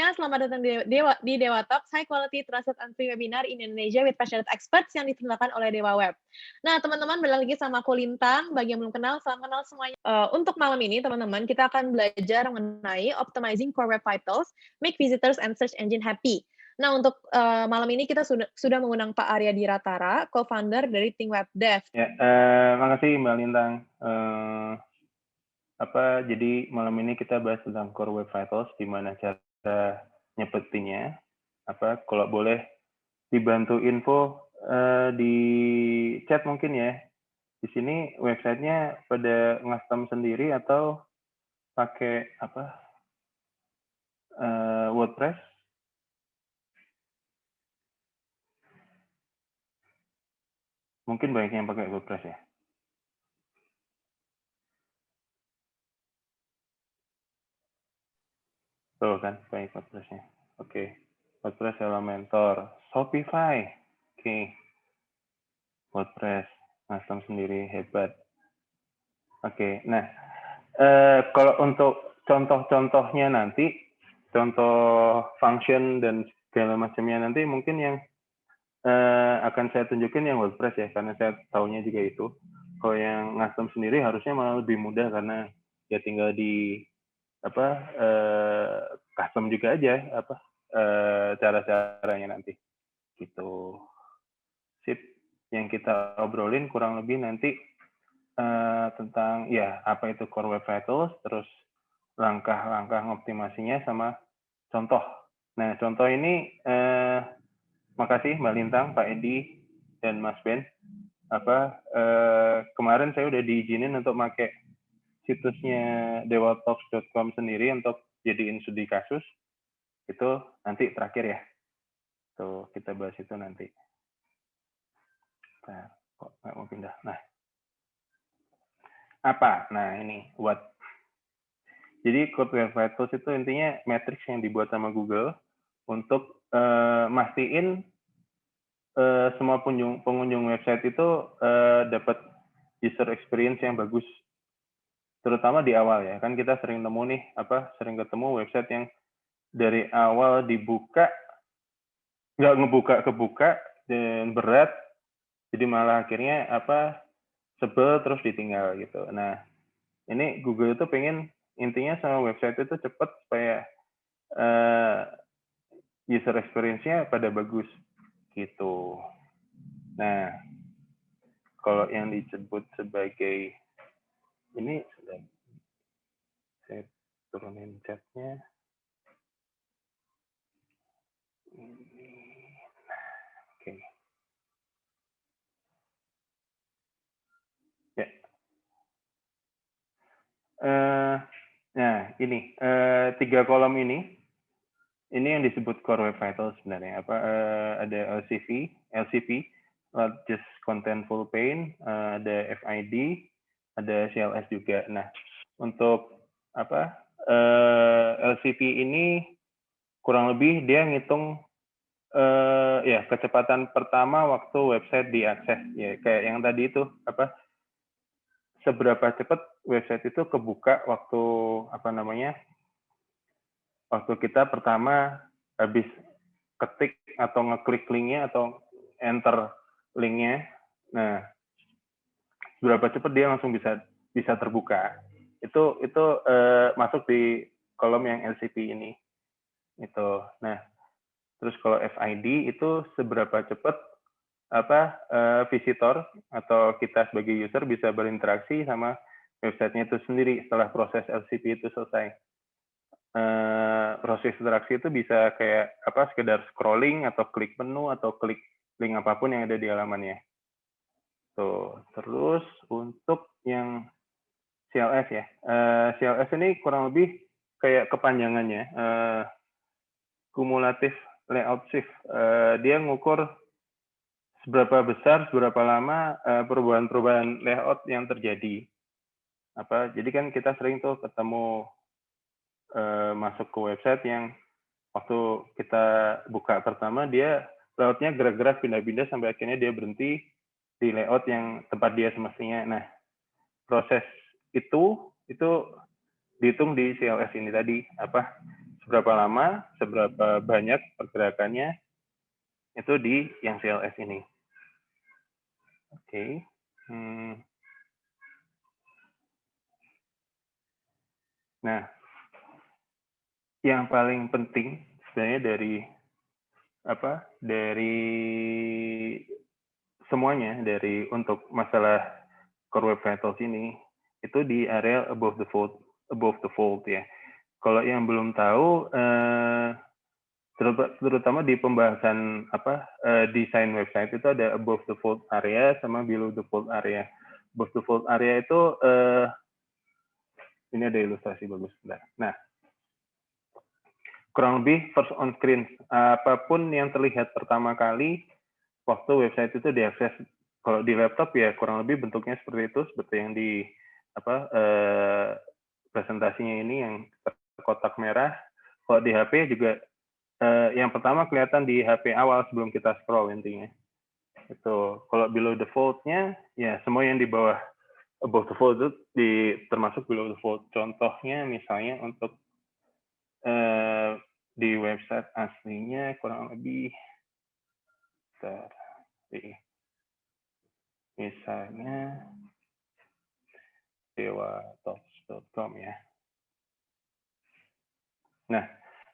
semuanya, selamat datang di Dewa Talks, High Quality Trusted and Free Webinar in Indonesia with passionate experts yang diselenggarakan oleh Dewa Web. Nah, teman-teman, balik lagi sama aku Lintang. Bagi yang belum kenal, salam kenal semuanya. Untuk malam ini, teman-teman, kita akan belajar mengenai optimizing core web vitals, make visitors and search engine happy. Nah, untuk malam ini kita sudah mengundang Pak Arya Diratara, co-founder dari Think Web Dev. Ya, makasih Mbak Lintang. Jadi malam ini kita bahas tentang core web vitals, gimana cara nyepetinnya. Kalau boleh dibantu info di chat mungkin ya. Di sini websitenya pada custom sendiri atau pakai WordPress? Mungkin banyak yang pakai WordPress ya. Tuh kan, baik WordPress-nya. Oke. WordPress Elementor. Shopify. Oke. WordPress. Custom sendiri, hebat. Oke. Nah, kalau untuk contoh-contohnya nanti, contoh function dan segala macamnya nanti mungkin yang akan saya tunjukin yang WordPress ya, karena saya tahunya juga itu. Kalau yang custom sendiri harusnya malah lebih mudah karena ya tinggal di custom juga aja cara-caranya nanti gitu. Sip, yang kita obrolin kurang lebih nanti tentang ya apa itu core web vitals, terus langkah-langkah ngoptimasinya sama contoh. Nah, contoh ini makasih Mbak Lintang, Pak Edi, dan Mas Ben. Kemarin saya udah diizinin untuk pakai situsnya dewatalks.com sendiri untuk jadiin studi kasus. Itu nanti terakhir ya. Tuh, kita bahas itu nanti. Nah, kok nggak mau pindah? Nah, Nah, ini what. Jadi code web vitals itu intinya matrix yang dibuat sama Google untuk mastiin semua pengunjung website itu dapat user experience yang bagus. Terutama di awal ya, kan kita sering nemu nih, sering ketemu website yang dari awal dibuka, nggak ngebuka-kebuka, dan berat, jadi malah akhirnya sebel terus ditinggal gitu. Nah, ini Google itu pengen intinya sama website itu cepat supaya user experience-nya pada bagus gitu. Nah, kalau yang disebut sebagai ini saya turunin chatnya. Oke. Ya. Nah, ini 3 kolom ini yang disebut core web vitals sebenarnya. Ada LCP, largest contentful pane, ada FID, ada CLS juga. Nah, untuk LCP ini kurang lebih dia ngitung ya kecepatan pertama waktu website diakses ya, kayak yang tadi itu seberapa cepat website itu kebuka waktu waktu kita pertama habis ketik atau ngeklik linknya atau enter linknya. Nah, seberapa cepat dia langsung bisa terbuka. Itu masuk di kolom yang LCP ini. Itu. Nah, terus kalau FID itu seberapa cepat visitor atau kita sebagai user bisa berinteraksi sama websitenya itu sendiri setelah proses LCP itu selesai. Proses interaksi itu bisa kayak sekedar scrolling atau klik menu atau klik link apapun yang ada di halamannya. Tuh, terus untuk yang CLS ya. CLS ini kurang lebih kayak kepanjangannya kumulatif layout shift. Dia ngukur seberapa besar, seberapa lama perubahan-perubahan layout yang terjadi. Jadi kan kita sering tuh ketemu masuk ke website yang waktu kita buka pertama dia layoutnya gerak-gerak pindah-pindah sampai akhirnya dia berhenti di layout yang tempat dia semestinya. Nah, proses itu dihitung di CLS ini tadi seberapa lama, seberapa banyak pergerakannya itu di yang CLS ini. Oke. Nah, yang paling penting sebenarnya dari semuanya, dari untuk masalah core web vitals ini itu di area above the fold ya. Kalau yang belum tahu, terutama di pembahasan desain website itu ada above the fold area sama below the fold area. Above the fold area itu ini ada ilustrasi bagus. Nah, kurang lebih first on screen, apapun yang terlihat pertama kali waktu website itu diakses. Kalau di laptop ya kurang lebih bentuknya seperti itu, seperti yang di presentasinya ini yang kotak merah. Kalau di HP juga yang pertama kelihatan di HP awal sebelum kita scroll intinya. Itu kalau below the fold-nya ya semua yang di bawah above the fold itu termasuk below the fold. Contohnya misalnya untuk di website aslinya kurang lebih misalnya dewatalks.com ya. Nah,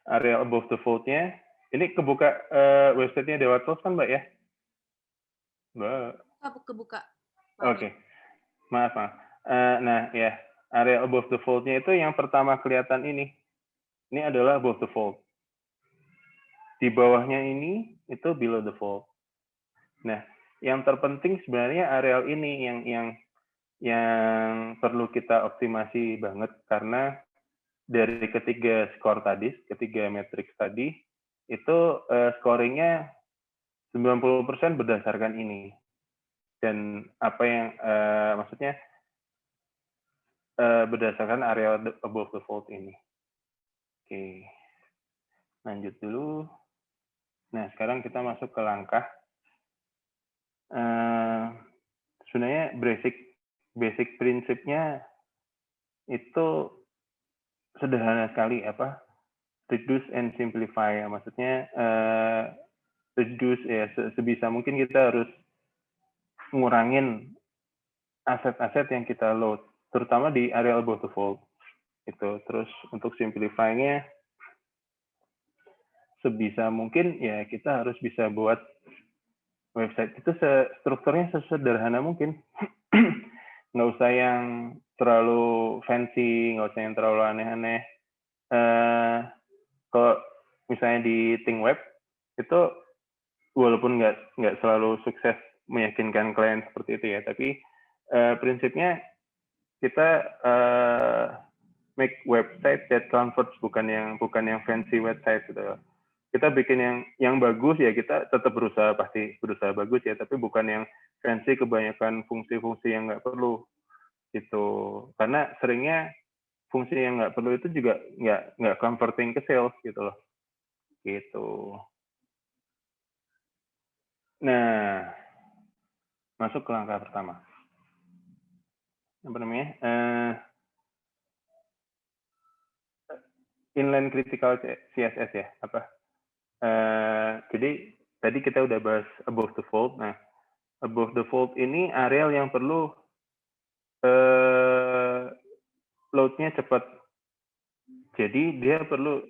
area above the fold-nya ini kebuka website-nya Dewatalks kan, Mbak ya? Mbak. Kebuka. Oke. Maaf. Nah, ya, area above the fold-nya itu yang pertama kelihatan ini. Ini adalah above the fold. Di bawahnya ini itu below the fold. Nah, yang terpenting sebenarnya area ini yang perlu kita optimasi banget karena dari ketiga matriks tadi, itu scoringnya 90% berdasarkan ini. Dan apa yang maksudnya berdasarkan area above the fold ini. Oke, lanjut dulu. Nah, sekarang kita masuk ke langkah. Sebenarnya basic prinsipnya itu sederhana sekali, reduce and simplify. Maksudnya reduce ya sebisa mungkin kita harus ngurangin aset-aset yang kita load, terutama di area above the fold. Itu terus untuk simplify-nya sebisa mungkin ya kita harus bisa buat website itu strukturnya sesederhana mungkin. Nggak usah yang terlalu fancy, nggak usah yang terlalu aneh-aneh. Kalau misalnya di ThinkWeb itu walaupun nggak selalu sukses meyakinkan klien seperti itu ya, tapi prinsipnya kita make website that converts, bukan yang fancy website gitu. Kita bikin yang bagus ya, kita tetap pasti berusaha bagus ya, tapi bukan yang fancy kebanyakan fungsi-fungsi yang nggak perlu gitu. Karena seringnya fungsi yang nggak perlu itu juga nggak converting ke sales gitu loh. Gitu. Nah, masuk ke langkah pertama. Apa namanya? Inline critical CSS ya, jadi tadi kita udah bahas above the fold. Nah, above the fold ini area yang perlu load-nya cepat. Jadi dia perlu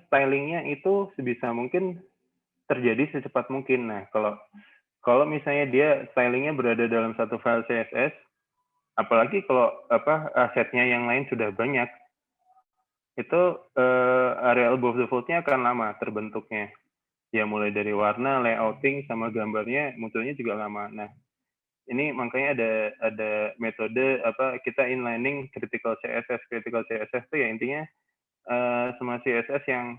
stylingnya itu sebisa mungkin terjadi secepat mungkin. Nah, kalau misalnya dia stylingnya berada dalam satu file CSS, apalagi kalau asetnya yang lain sudah banyak, itu area above the fold-nya akan lama terbentuknya. Ya mulai dari warna, layouting, sama gambarnya munculnya juga lama. Nah, ini makanya ada metode kita inlining critical CSS. Critical CSS itu ya intinya semua CSS yang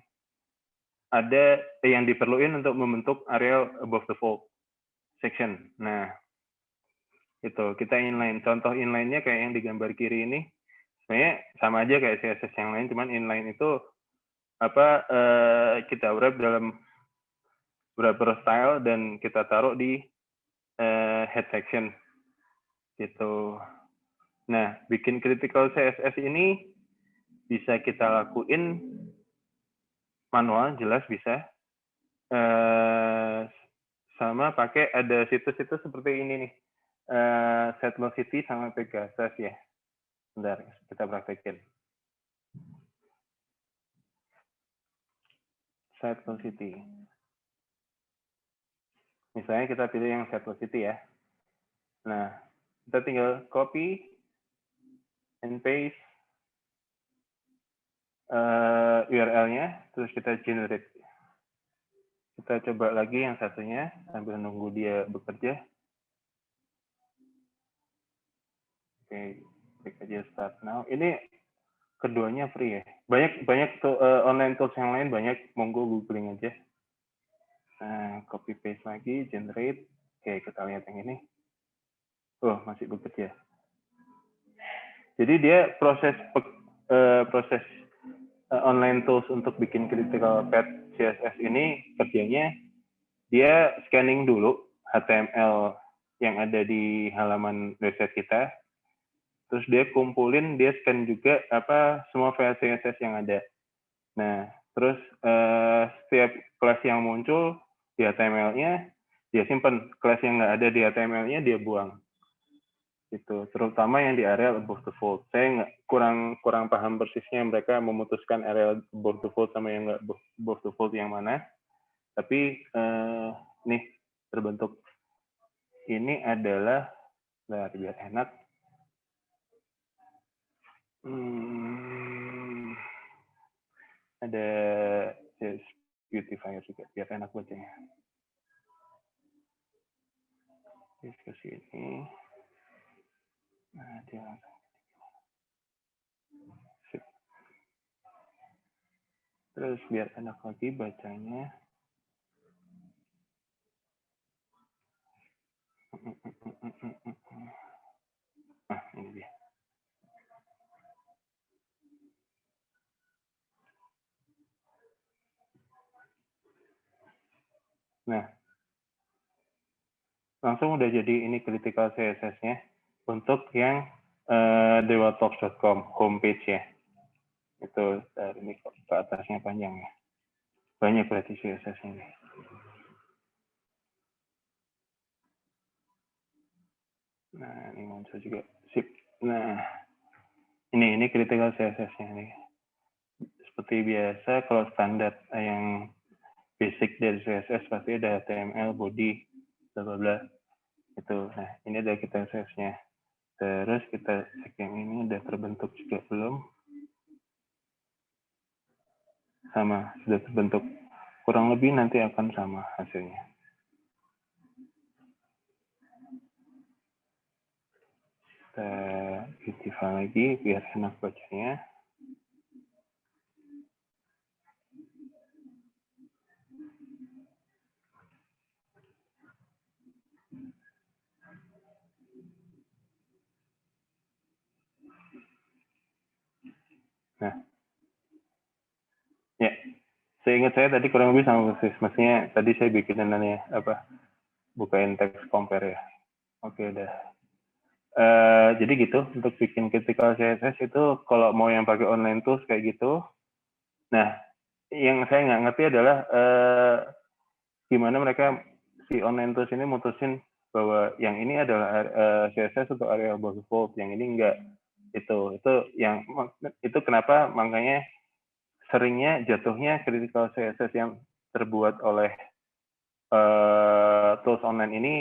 ada yang diperluin untuk membentuk area above the fold section. Nah, itu kita inline. Contoh inline-nya kayak yang di gambar kiri ini, sebenarnya sama aja kayak CSS yang lain, cuman inline itu kita wrap dalam beberapa style dan kita taruh di head section gitu. Nah, bikin critical CSS ini bisa kita lakuin manual jelas bisa. Sama pakai ada situs-situs seperti ini nih. Settlocity sama Pegasus ya. Bentar, kita praktekin. Settlocity. Misalnya kita pilih yang Settlocity ya. Nah, kita tinggal copy and paste URL-nya, terus kita generate. Kita coba lagi yang satunya sambil nunggu dia bekerja. Oke, klik aja start now. Ini keduanya free ya. Banyak online tools yang lain banyak, monggo googling aja. Nah, copy paste lagi, generate. Oke, kita lihat yang ini. Oh, masih bekerja. Jadi dia proses online tools untuk bikin critical path CSS ini kerjanya dia scanning dulu HTML yang ada di halaman website kita, terus dia kumpulin, dia scan juga semua file CSS yang ada. Nah, terus setiap kelas yang muncul di HTML-nya dia simpan, kelas yang nggak ada di HTML-nya dia buang. Itu terutama yang di area above the fold. Saya kurang paham persisnya mereka memutuskan area above the fold sama yang nggak above the fold yang mana. Tapi nih terbentuk ini adalah biar enak. Ada beautifier juga biar enak bacanya. Ke sini. Nah, dia langsung. Sip. Terus biar enak lagi bacanya. Nah, ini dia. Nah, langsung udah jadi ini critical CSS-nya untuk yang dewatalks.com homepage ya. Itu dari ini ke atasnya panjang ya. Banyak berarti CSS ini. Nah, ini muncul juga. Sip. Nah, ini critical CSS-nya nih. Seperti biasa, kalau standar yang basic dari CSS pasti ada HTML, body, bla bla bla. Itu. Nah, ini ada critical CSS-nya. Terus kita cek yang ini udah terbentuk juga belum? Sama, sudah terbentuk. Kurang lebih nanti akan sama hasilnya. Kita beautify lagi biar enak bacanya. Nah, ya, seingat saya tadi kurang lebih sama persis. Maksudnya tadi saya bikin namanya bukain text compare ya. Oke, udah. Jadi gitu untuk bikin critical CSS itu kalau mau yang pakai online tools kayak gitu. Nah, yang saya nggak ngerti adalah gimana mereka si online tools ini mutusin bahwa yang ini adalah CSS untuk area above the fold, yang ini enggak. Itu kenapa makanya seringnya jatuhnya critical CSS yang terbuat oleh tools online ini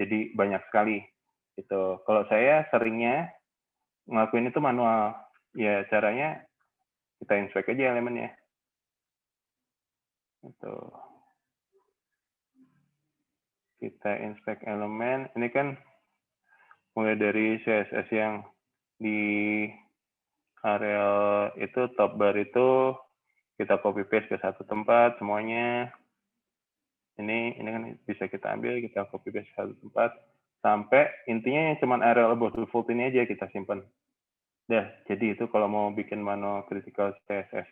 jadi banyak sekali. Gitu. Kalau saya seringnya ngelakuin itu manual. Ya caranya kita inspect aja elemennya. Gitu. Kita inspect elemen. Ini kan mulai dari CSS yang di area itu top bar itu kita copy paste ke satu tempat semuanya. Ini kan bisa kita ambil, kita copy paste ke satu tempat sampai intinya cuma area above the fold ini aja kita simpan. Jadi itu kalau mau bikin manual critical CSS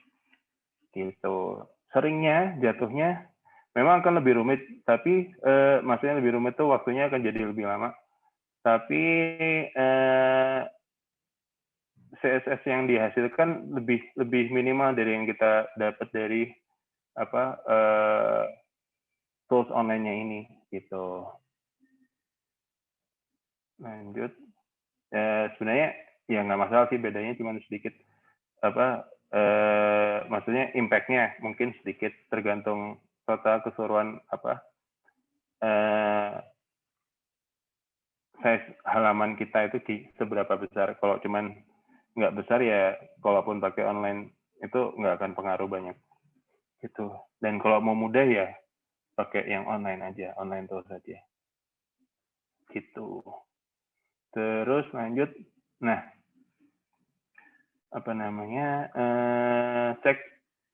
gitu. Seringnya jatuhnya memang akan lebih rumit, tapi maksudnya lebih rumit tuh waktunya akan jadi lebih lama. Tapi CSS yang dihasilkan lebih minimal dari yang kita dapat dari tools online-nya ini gitu. Lanjut. Sebenarnya ya nggak masalah sih, bedanya cuma sedikit maksudnya impact-nya mungkin sedikit tergantung total keseluruhan size halaman kita itu seberapa besar. Kalau cuman nggak besar ya, kalaupun pakai online itu nggak akan pengaruh banyak gitu. Dan kalau mau mudah ya pakai yang online aja, online tools aja gitu. Terus lanjut, nah cek,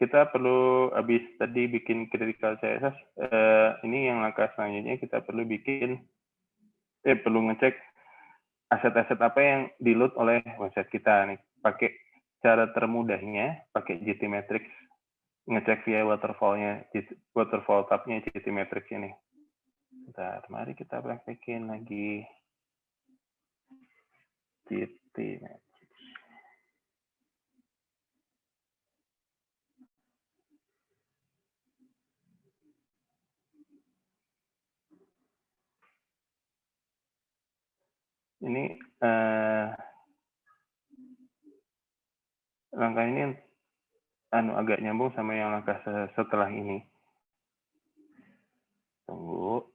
kita perlu habis tadi bikin critical CSS, ini yang langkah selanjutnya kita perlu perlu ngecek aset-aset apa yang di-load oleh website kita nih. Pakai cara termudahnya pakai GTmetrix, ngecek via waterfall tab-nya GTmetrix ini. Bentar, mari kita praktekin lagi GTmetrix. Ini langkah ini agak nyambung sama yang langkah setelah ini. Tunggu.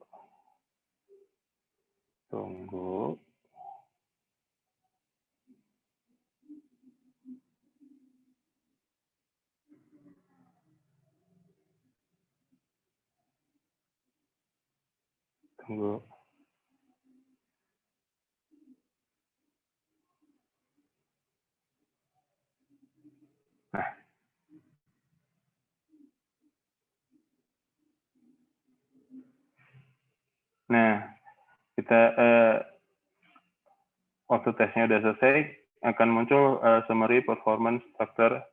Nah, kita waktu tesnya udah selesai, akan muncul summary, performance, structure,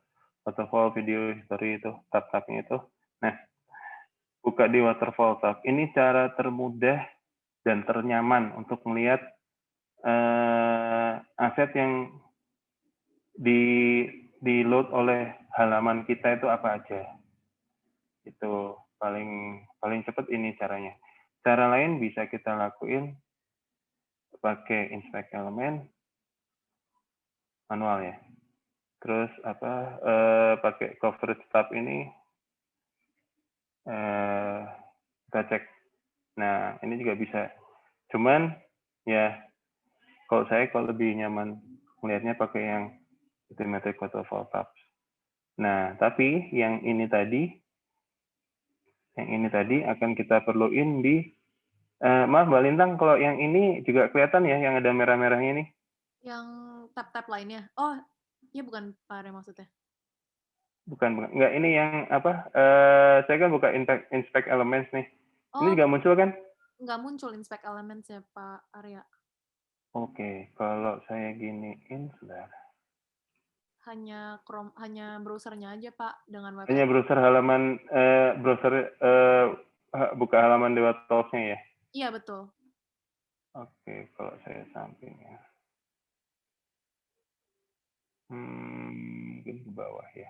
waterfall, video, history itu, tab-tabnya itu. Nah, buka di waterfall tab. Ini cara termudah dan ternyaman untuk melihat aset yang di-load oleh halaman kita itu apa aja. Itu paling cepat ini caranya. Cara lain bisa kita lakuin pakai inspect element manual ya. Terus pakai coverage tab ini kita cek. Nah, ini juga bisa. Cuman ya kalau lebih nyaman melihatnya pakai yang GTmetrix waterfall tabs. Nah, tapi yang ini tadi akan kita perluin di maaf Mbak Lintang, kalau yang ini juga kelihatan ya yang ada merah-merahnya nih. Yang tab-tab lainnya. Oh, iya bukan Pak Are maksudnya. Bukan. Enggak, ini yang saya kan buka inspect elements nih. Ini Oh, juga muncul kan? nggak muncul inspect elements ya Pak Arya. Oke, kalau saya giniin, sebentar. Hanya browsernya aja Pak dengan website. Hanya browser halaman buka halaman Dewa Talks-nya ya? Iya, betul. Oke, kalau saya sampingnya. Mungkin ke bawah ya.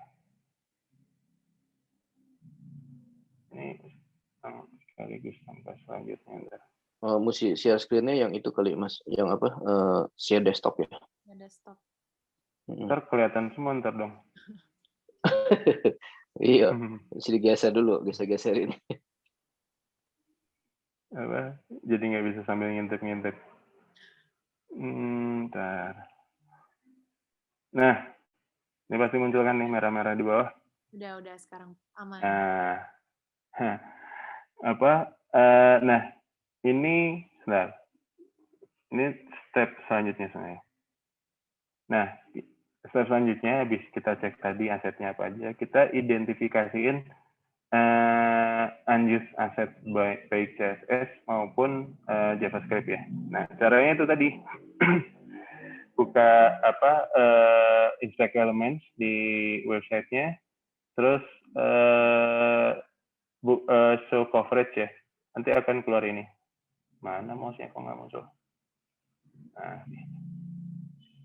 Ini sekaligus sampai selanjutnya. Mesti share screen-nya yang itu kali Mas, yang share desktop ya. Ya, desktop. Ntar kelihatan semua ntar dong. Iya, mesti digeser dulu, geser-geserin. Jadi nggak bisa sambil ngintip-ngintip. Ntar. Nah, ini pasti muncul kan nih merah-merah di bawah. Udah sekarang aman. Nah, nah ini sebentar. Ini step selanjutnya sebenarnya. Nah, step selanjutnya habis kita cek tadi asetnya apa aja, kita identifikasiin unused aset baik CSS maupun JavaScript ya. Nah, caranya itu tadi buka inspect elements di websitenya, terus show coverage ya. Nanti akan keluar ini. Mana mouse-nya kok nggak muncul?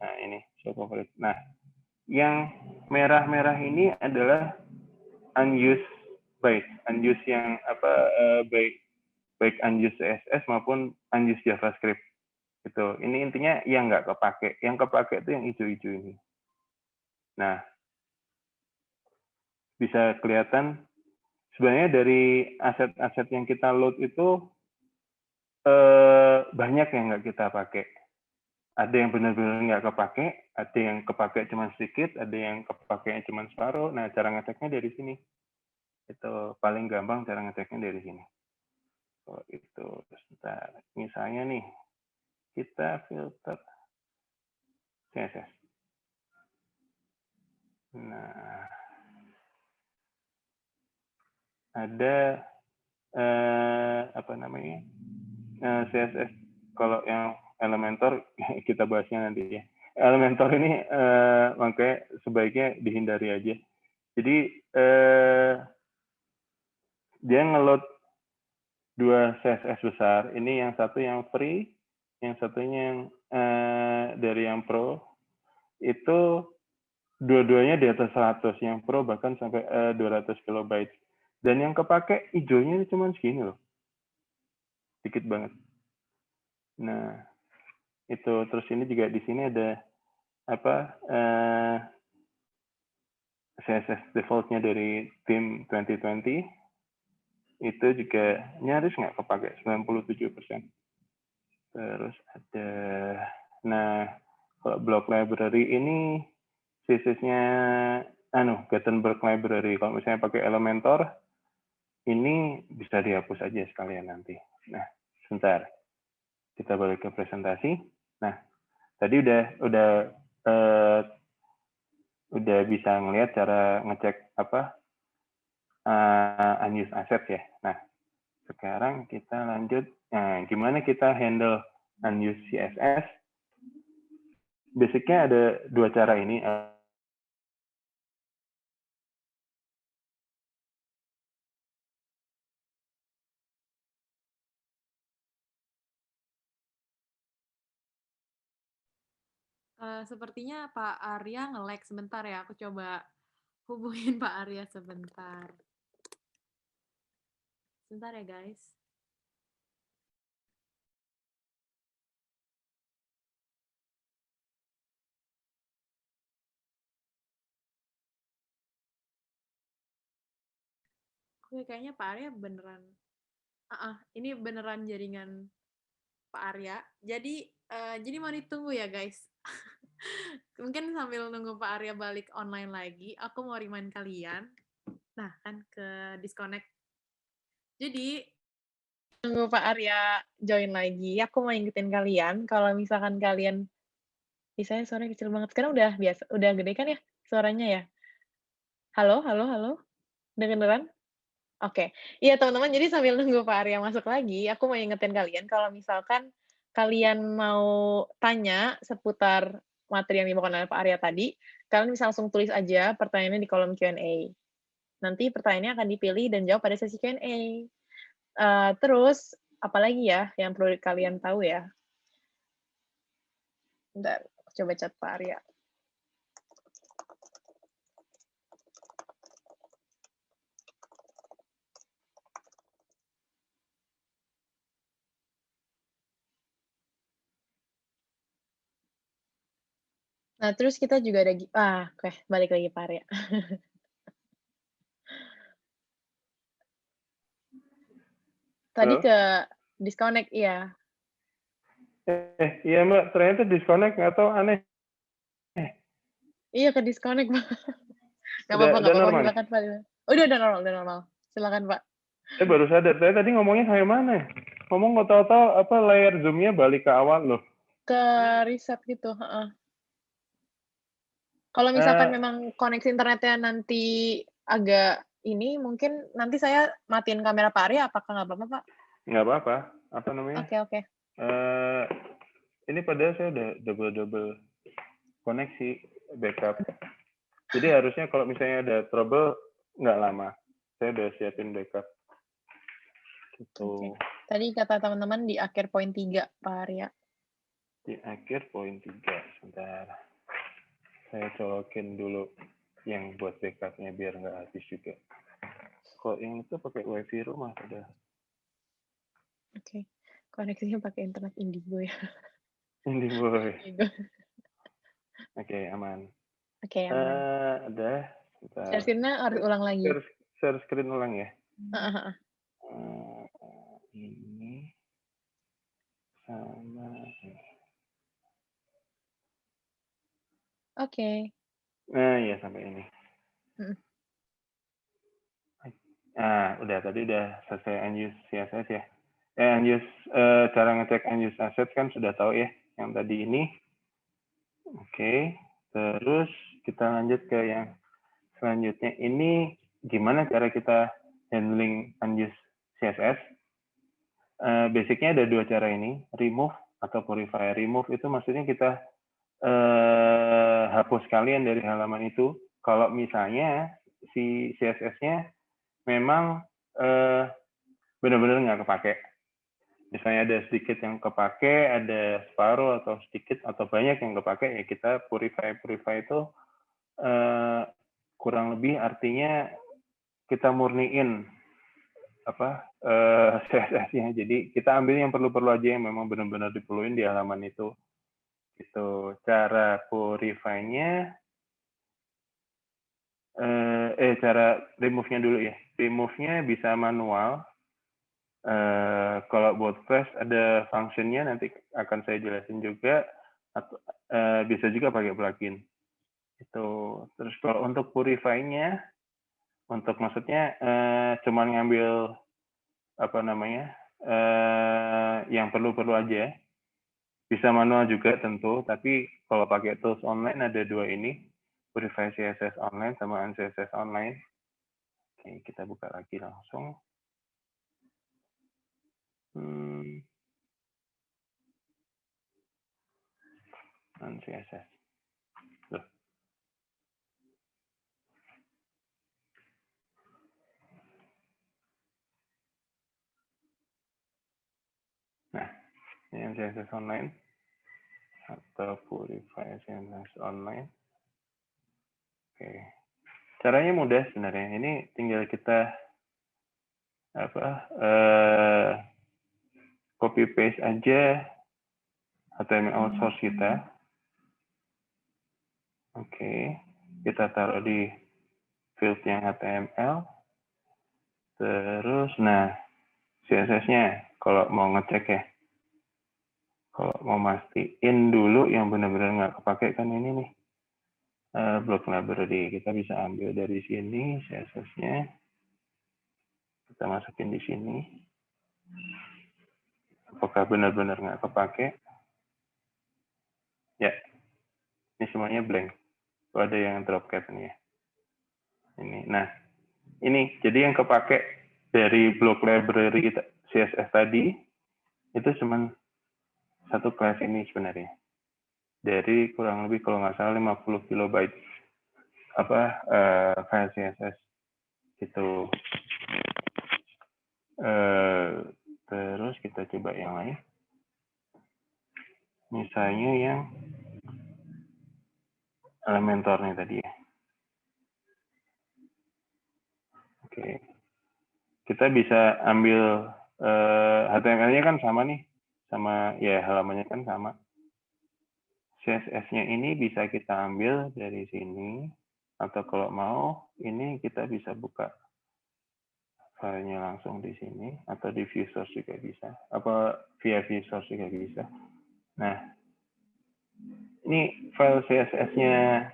Nah, ini show coverage. Nah, yang merah-merah ini adalah unused baik unused yang baik unused CSS maupun unused JavaScript. Gitu. Ini intinya yang nggak kepake. Yang kepake itu yang hijau-hijau ini. Nah, bisa kelihatan sebenarnya dari aset-aset yang kita load itu banyak yang nggak kita pakai. Ada yang benar-benar nggak kepake, ada yang kepake cuma sedikit, ada yang kepake cuma separuh. Nah, cara ngeceknya dari sini. Itu paling gampang cara ngeceknya dari sini. Oh, itu. Sebentar. Misalnya nih, kita filter CSS. Nah, ada apa namanya CSS kalau yang Elementor kita bahasnya nanti ya. Elementor ini makanya sebaiknya dihindari aja. Jadi dia ngeload dua CSS besar. Ini yang satu yang free, yang satunya yang dari yang pro. Itu dua-duanya di atas 100. Yang pro bahkan sampai 200 kilobyte. Dan yang kepake hijaunya cuma segini loh. Dikit banget. Nah, itu terus ini juga di sini ada apa CSS defaultnya dari tim 2020 itu juga nyaris nggak kepake 97%. Terus ada, nah kalau block library ini CSS-nya Gutenberg library. Kalau misalnya pakai Elementor ini bisa dihapus aja sekalian nanti. Nah, sebentar. Kita balik ke presentasi. Nah, tadi udah bisa ngelihat cara ngecek apa unused asset ya. Nah, sekarang kita lanjut. Nah, gimana kita handle unused CSS? Basicnya ada dua cara ini. Sepertinya Pak Arya nge-lag sebentar ya. Aku coba hubungin Pak Arya sebentar. Sebentar ya guys. Oke, kayaknya Pak Arya beneran. Ini beneran jaringan Pak Arya. Jadi mau ditunggu ya guys. Mungkin sambil nunggu Pak Arya balik online lagi, aku mau remind kalian. Nah, kan ke disconnect. Jadi nunggu Pak Arya join lagi, aku mau ingetin kalian kalau misalkan kalian misalnya suaranya kecil banget. Sekarang udah biasa, udah gede kan ya suaranya ya? Halo, halo, halo. Kedengeran? Oke. Iya, teman-teman, jadi sambil nunggu Pak Arya masuk lagi, aku mau ingetin kalian kalau misalkan kalian mau tanya seputar materi yang dibawakan oleh Pak Arya tadi, kalian bisa langsung tulis aja pertanyaannya di kolom Q&A. Nanti pertanyaannya akan dipilih dan jawab pada sesi Q&A. Terus, apalagi ya yang perlu kalian tahu ya? Bentar, aku coba chat Pak Arya. Nah, terus kita juga ada, oke, balik lagi Pak Arya. Tadi Halo? ke disconnect, iya. Iya Mbak, ternyata disconnect nggak tahu aneh. Iya, ke disconnect, Pak. Nggak Udah apa-apa, normal nih? silakan Pak. Udah normal. Silakan Pak. Saya baru sadar, saya tadi ngomongnya sampai mana ya? Ngomong nggak tahu-tahu apa layar zoom-nya balik ke awal loh. Ke riset gitu, Kalau misalkan memang koneksi internetnya nanti agak ini, mungkin nanti saya matiin kamera Pak Arya, apakah nggak apa-apa, Pak? Nggak apa-apa. Apa namanya? Oke. Ini padahal saya udah double koneksi backup. Jadi harusnya kalau misalnya ada trouble nggak lama. Saya udah siapin backup. Gitu. Oke. Tadi kata teman-teman di akhir poin 3, Pak Arya. Di akhir poin 3. Sebentar. Saya colokin dulu yang buat backupnya biar nggak habis juga. Kalau yang itu pakai wifi rumah udah. Oke. Koneksinya pakai internet Indigo ya. Indigo. Indigo. Oke, aman. Oke, aman. Udah. Share screen-nya harus ulang lagi. Share screen ulang ya. Ini sama ini. Oke. Nah, ya sampai ini. Udah tadi udah selesai unused CSS ya. Unused cara ngecek unused asset kan sudah tahu ya yang tadi ini. Oke, terus kita lanjut ke yang selanjutnya. Ini gimana cara kita handling unused CSS? Basicnya ada dua cara ini, remove atau purify. Remove itu maksudnya kita hapus kalian dari halaman itu. Kalau misalnya si CSS-nya memang benar-benar nggak kepake. Misalnya ada sedikit yang kepake, ada separuh atau sedikit atau banyak yang kepake, ya kita purify. Purify itu kurang lebih artinya kita murniin CSS-nya. Jadi kita ambil yang perlu-perlu aja yang memang benar-benar diperluin di halaman itu. Itu cara purify-nya. Cara remove-nya dulu ya. Remove-nya bisa manual. Kalau WordPress ada function-nya, nanti akan saya jelasin juga. Atau bisa juga pakai plugin. Itu. Terus kalau untuk purify-nya, untuk maksudnya cuman ngambil yang perlu-perlu aja. Bisa manual juga tentu, tapi kalau pakai tools online ada dua ini, Purify CSS Online sama UnCSS Online. Oke, kita buka lagi langsung. UnCSS. Loh. Nah, ini UnCSS Online atau Purify CSS Online. Oke. Caranya mudah sebenarnya. Ini tinggal kita copy paste aja HTML source kita. Oke, kita taruh di field yang HTML. Terus, nah, CSS-nya kalau mau ngecek ya. Kalau mau mastiin dulu yang benar-benar nggak kepake kan ini nih. Block library. Kita bisa ambil dari sini CSS-nya. Kita masukin di sini. Apakah benar-benar nggak kepake? Ya, ini semuanya blank. Ada yang drop cap nih ya. Ini. Nah, ini jadi yang kepake dari block library kita CSS tadi itu cuma satu kelas ini sebenarnya. Dari kurang lebih kalau nggak salah 50 kilobyte file CSS gitu. Terus kita coba yang lain. Misalnya yang Elementor nih tadi ya. Oke. Kita bisa ambil HTML-nya kan sama nih. Sama ya halamannya kan sama. CSS-nya ini bisa kita ambil dari sini. Atau kalau mau, ini kita bisa buka filenya langsung di sini. Atau di view source juga bisa. Via view source juga bisa. Nah, ini file CSS-nya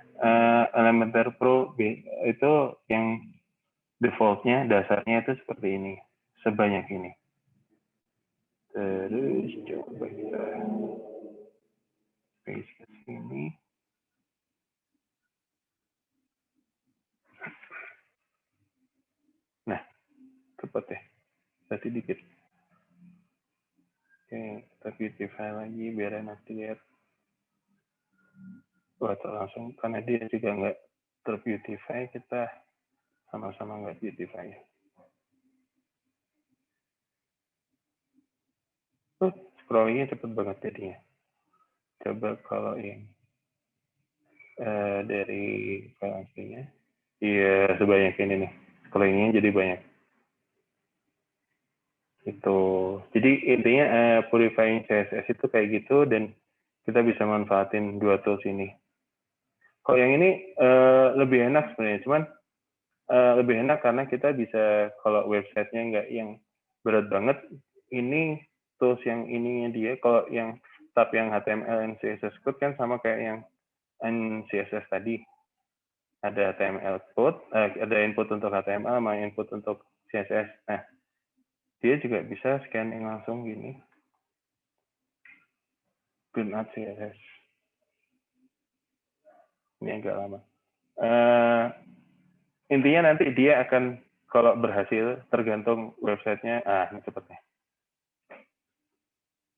Elementor Pro itu yang default-nya, dasarnya itu seperti ini. Sebanyak ini. Terus coba kita paste ke sini. Nah, cepat ya. Berarti dikit. Oke, kita beautify lagi biar enak dilihat. Atau langsung, karena dia juga nggak terbeautify, kita sama-sama nggak beautify. Scrollingnya cepet banget jadinya. Coba kalau yang dari file aslinya, iya sebanyak ini nih. Scrollingnya jadi banyak. Itu. Jadi intinya purifying CSS itu kayak gitu dan kita bisa manfaatin dua tools ini. Kalau yang ini lebih enak sebenarnya, cuman lebih enak karena kita bisa kalau websitenya nggak yang berat banget, ini tools yang ininya dia, kalau yang tab yang HTML dan CSS code kan sama kayak yang CSS tadi. Ada HTML code, ada input untuk HTML sama input untuk CSS. Nah, dia juga bisa scanning langsung gini. Print out CSS. Ini agak lama. Intinya nanti dia akan, kalau berhasil, tergantung websitenya. Ini cepetnya.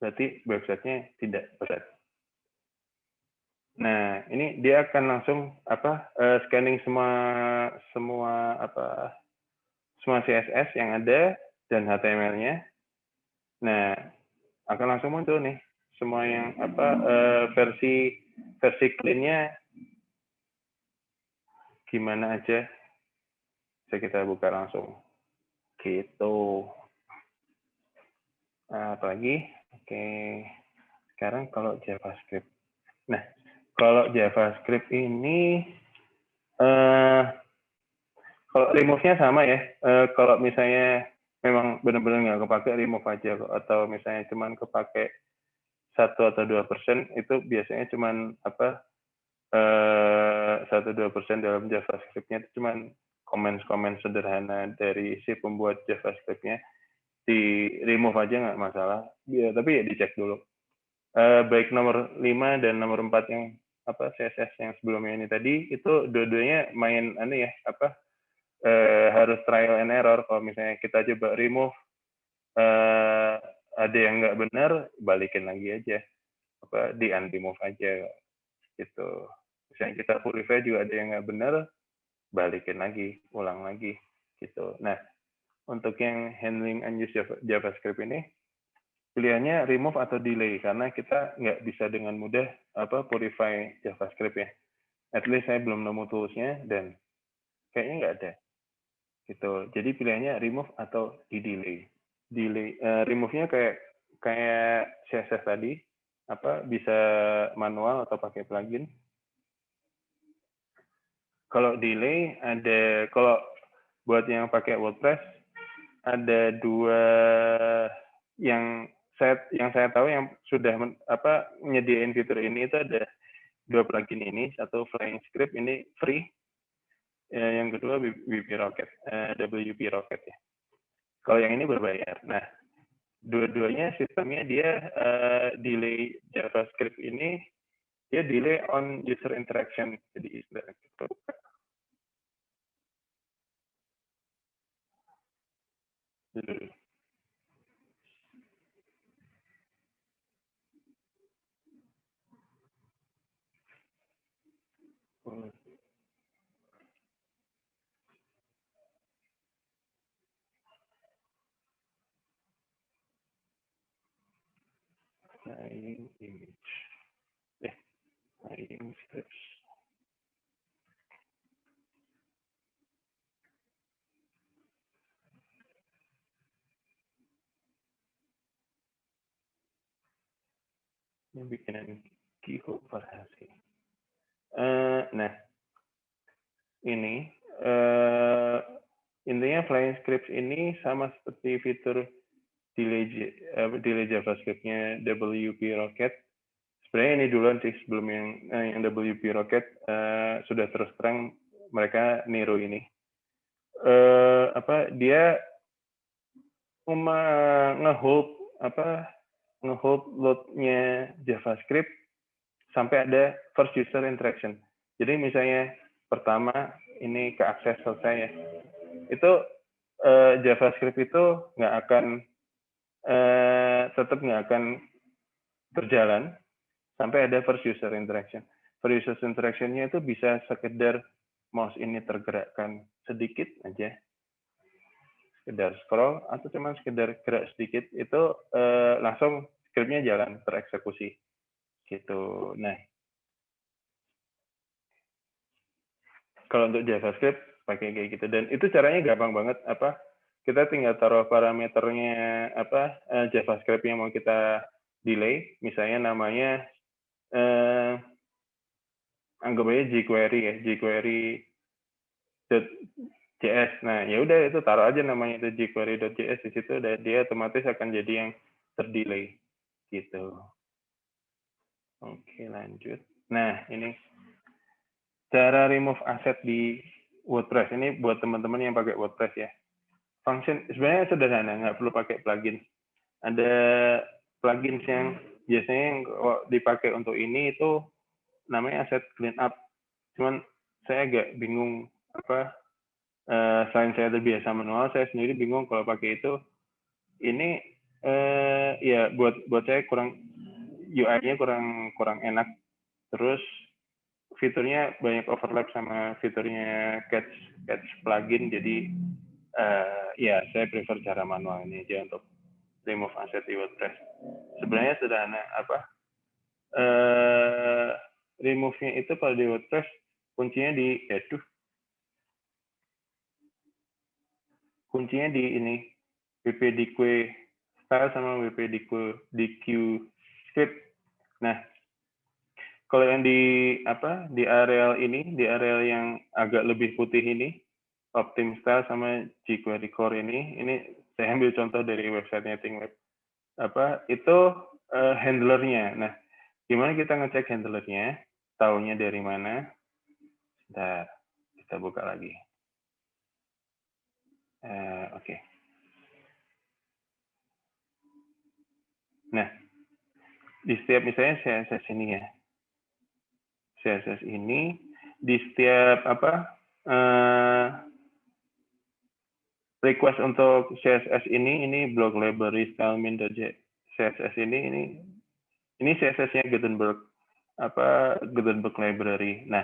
Berarti websitenya tidak berat. Nah, ini dia akan langsung scanning semua CSS yang ada dan HTML-nya. Nah, akan langsung muncul nih semua yang versi clean-nya gimana aja. Bisa kita buka langsung. Gitu. Apalagi? Oke. Sekarang kalau JavaScript. Nah, kalau JavaScript ini kalau remove-nya sama ya. Kalau misalnya memang benar-benar nggak kepake, remove aja. Atau misalnya cuman kepake 1 atau 2%, itu biasanya cuman 1-2% dalam JavaScript-nya itu cuman komen-komen sederhana dari si pembuat JavaScript-nya. Di remove aja nggak masalah. Ya, tapi ya dicek dulu. Baik nomor 5 dan nomor 4 yang CSS yang sebelumnya ini tadi, itu dua-duanya main harus trial and error. Kalau misalnya kita coba remove, ada yang nggak benar, balikin lagi aja, di unremove aja gitu. Misalnya kita purify juga ada yang nggak benar, balikin lagi, ulang lagi gitu. Nah, untuk yang handling unused JavaScript ini, pilihannya remove atau delay, karena kita nggak bisa dengan mudah purify JavaScript ya. At least saya belum nemu tools-nya dan kayaknya nggak ada. Gitu. Jadi pilihannya remove atau di delay. Remove-nya kayak CSS tadi, bisa manual atau pakai plugin. Kalau delay kalau buat yang pakai WordPress ada dua yang saya tahu yang sudah nyediain fitur ini, itu ada dua plugin ini. Satu Flying Script, ini free. Yang kedua WP Rocket, WP Rocket ya. Kalau yang ini berbayar. Nah, dua-duanya sistemnya dia delay JavaScript ini, dia delay on user interaction. Jadi kita buka. Flying Scripts. Yang bikinan Keyhook berhasil. Nah, ini intinya Flying Scripts ini sama seperti fitur delay JavaScript-nya WP Rocket. Sebenarnya ini duluan sih, sebelum yang WP Rocket, sudah terus terang mereka niru ini. Dia ngehold load-nya JavaScript sampai ada first user interaction. Jadi misalnya pertama ini ke akses selesai ya, itu JavaScript itu tetap nggak akan berjalan sampai ada first user interaction. First user interaction-nya itu bisa sekedar mouse ini tergerakkan sedikit aja, sekedar scroll, atau cuma sekedar gerak sedikit, itu langsung script-nya jalan, tereksekusi. Gitu. Nah, kalau untuk JavaScript pakai kayak gitu, dan itu caranya gampang banget. kita tinggal taruh parameternya apa JavaScript yang mau kita delay, misalnya namanya anggap aja jQuery ya, jQuery.js. Nah, ya udah itu taruh aja namanya itu jQuery.js di situ, dan dia otomatis akan jadi yang terdelay gitu. Oke, lanjut. Nah, ini cara remove asset di WordPress. Ini buat teman-teman yang pakai WordPress ya. Function sebenarnya sederhana, nggak perlu pakai plugin. Ada plugins yang biasanya yang dipakai untuk ini itu namanya asset cleanup. Cuman saya agak bingung apa. Selain saya terbiasa manual, saya sendiri bingung kalau pakai itu. Ini ya buat saya kurang, UI-nya kurang enak. Terus fiturnya banyak overlap sama fiturnya Catch plugin, jadi ya saya prefer cara manual ini aja untuk remove asset di WordPress. Sebenarnya sederhana apa remove-nya itu kalau di WordPress kuncinya di ini wp-dq style sama wp-dq script. Nah, kalau yang di areal ini, di areal yang agak lebih putih ini, Optim Style sama jQuery Core ini saya ambil contoh dari website ThinkWeb. Itu handlernya. Nah, gimana kita ngecek handlernya? Taunya dari mana? Bentar, kita buka lagi. Oke. Nah, di setiap misalnya CSS ini ya. CSS ini di setiap request untuk CSS ini block library style min CSS ini CSS-nya Gutenberg library. Nah,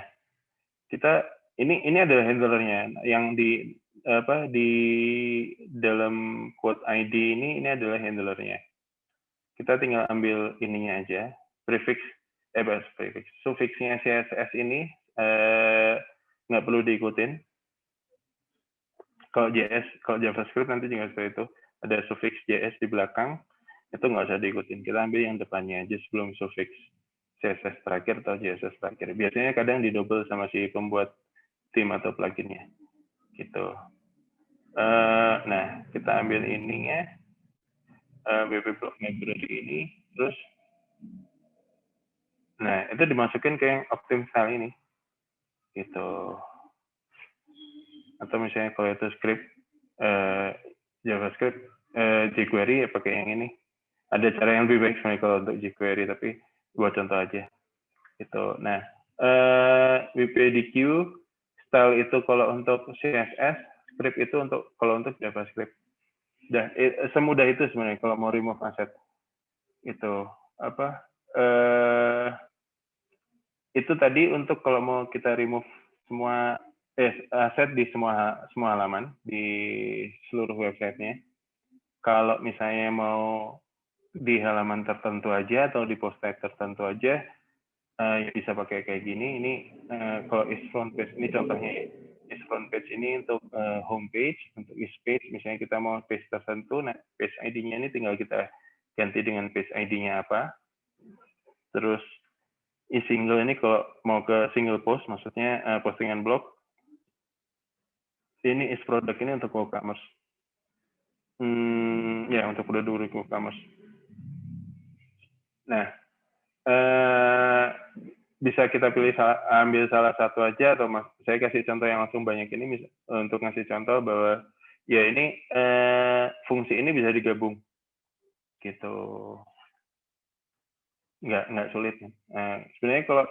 kita ini adalah handlernya yang di dalam quote ID ini adalah handlernya. Kita tinggal ambil ininya aja, sufiksnya CSS ini nggak perlu diikutin. Kalau JavaScript nanti juga seperti itu, ada sufiks JS di belakang, itu nggak usah diikutin. Kita ambil yang depannya aja sebelum sufiks CSS terakhir atau JSS terakhir. Biasanya kadang didouble sama si pembuat theme atau pluginnya. Gitu. Nah, kita ambil ininya, WP Block Library ini, terus, nah itu dimasukin ke yang Optim Style ini. Gitu. Atau misalnya kalau itu script JavaScript jQuery ya pakai yang ini. Ada cara yang lebih baik sebenarnya kalau untuk jQuery, tapi buat contoh aja. Gitu. Nah, wp-dq style itu kalau untuk CSS, script itu kalau untuk JavaScript. Dah, semudah itu sebenarnya kalau mau remove asset. Itu itu tadi untuk kalau mau kita remove semua aset di semua halaman di seluruh websitenya. Kalau misalnya mau di halaman tertentu aja atau di post type tertentu aja, ya bisa pakai kayak gini. Ini kalau is front page ini contohnya. Is front page ini untuk home page, untuk is page. Misalnya kita mau page tertentu, nah page ID-nya ini tinggal kita ganti dengan page ID-nya apa. Terus is single ini kalau mau ke single post, maksudnya postingan blog. Ini is product ini untuk WooCommerce. Ya, untuk produk WooCommerce. Nah, bisa kita ambil salah satu aja, atau saya kasih contoh yang langsung banyak ini untuk ngasih contoh bahwa ya ini fungsi ini bisa digabung gitu, nggak sulit. Sebenarnya kalau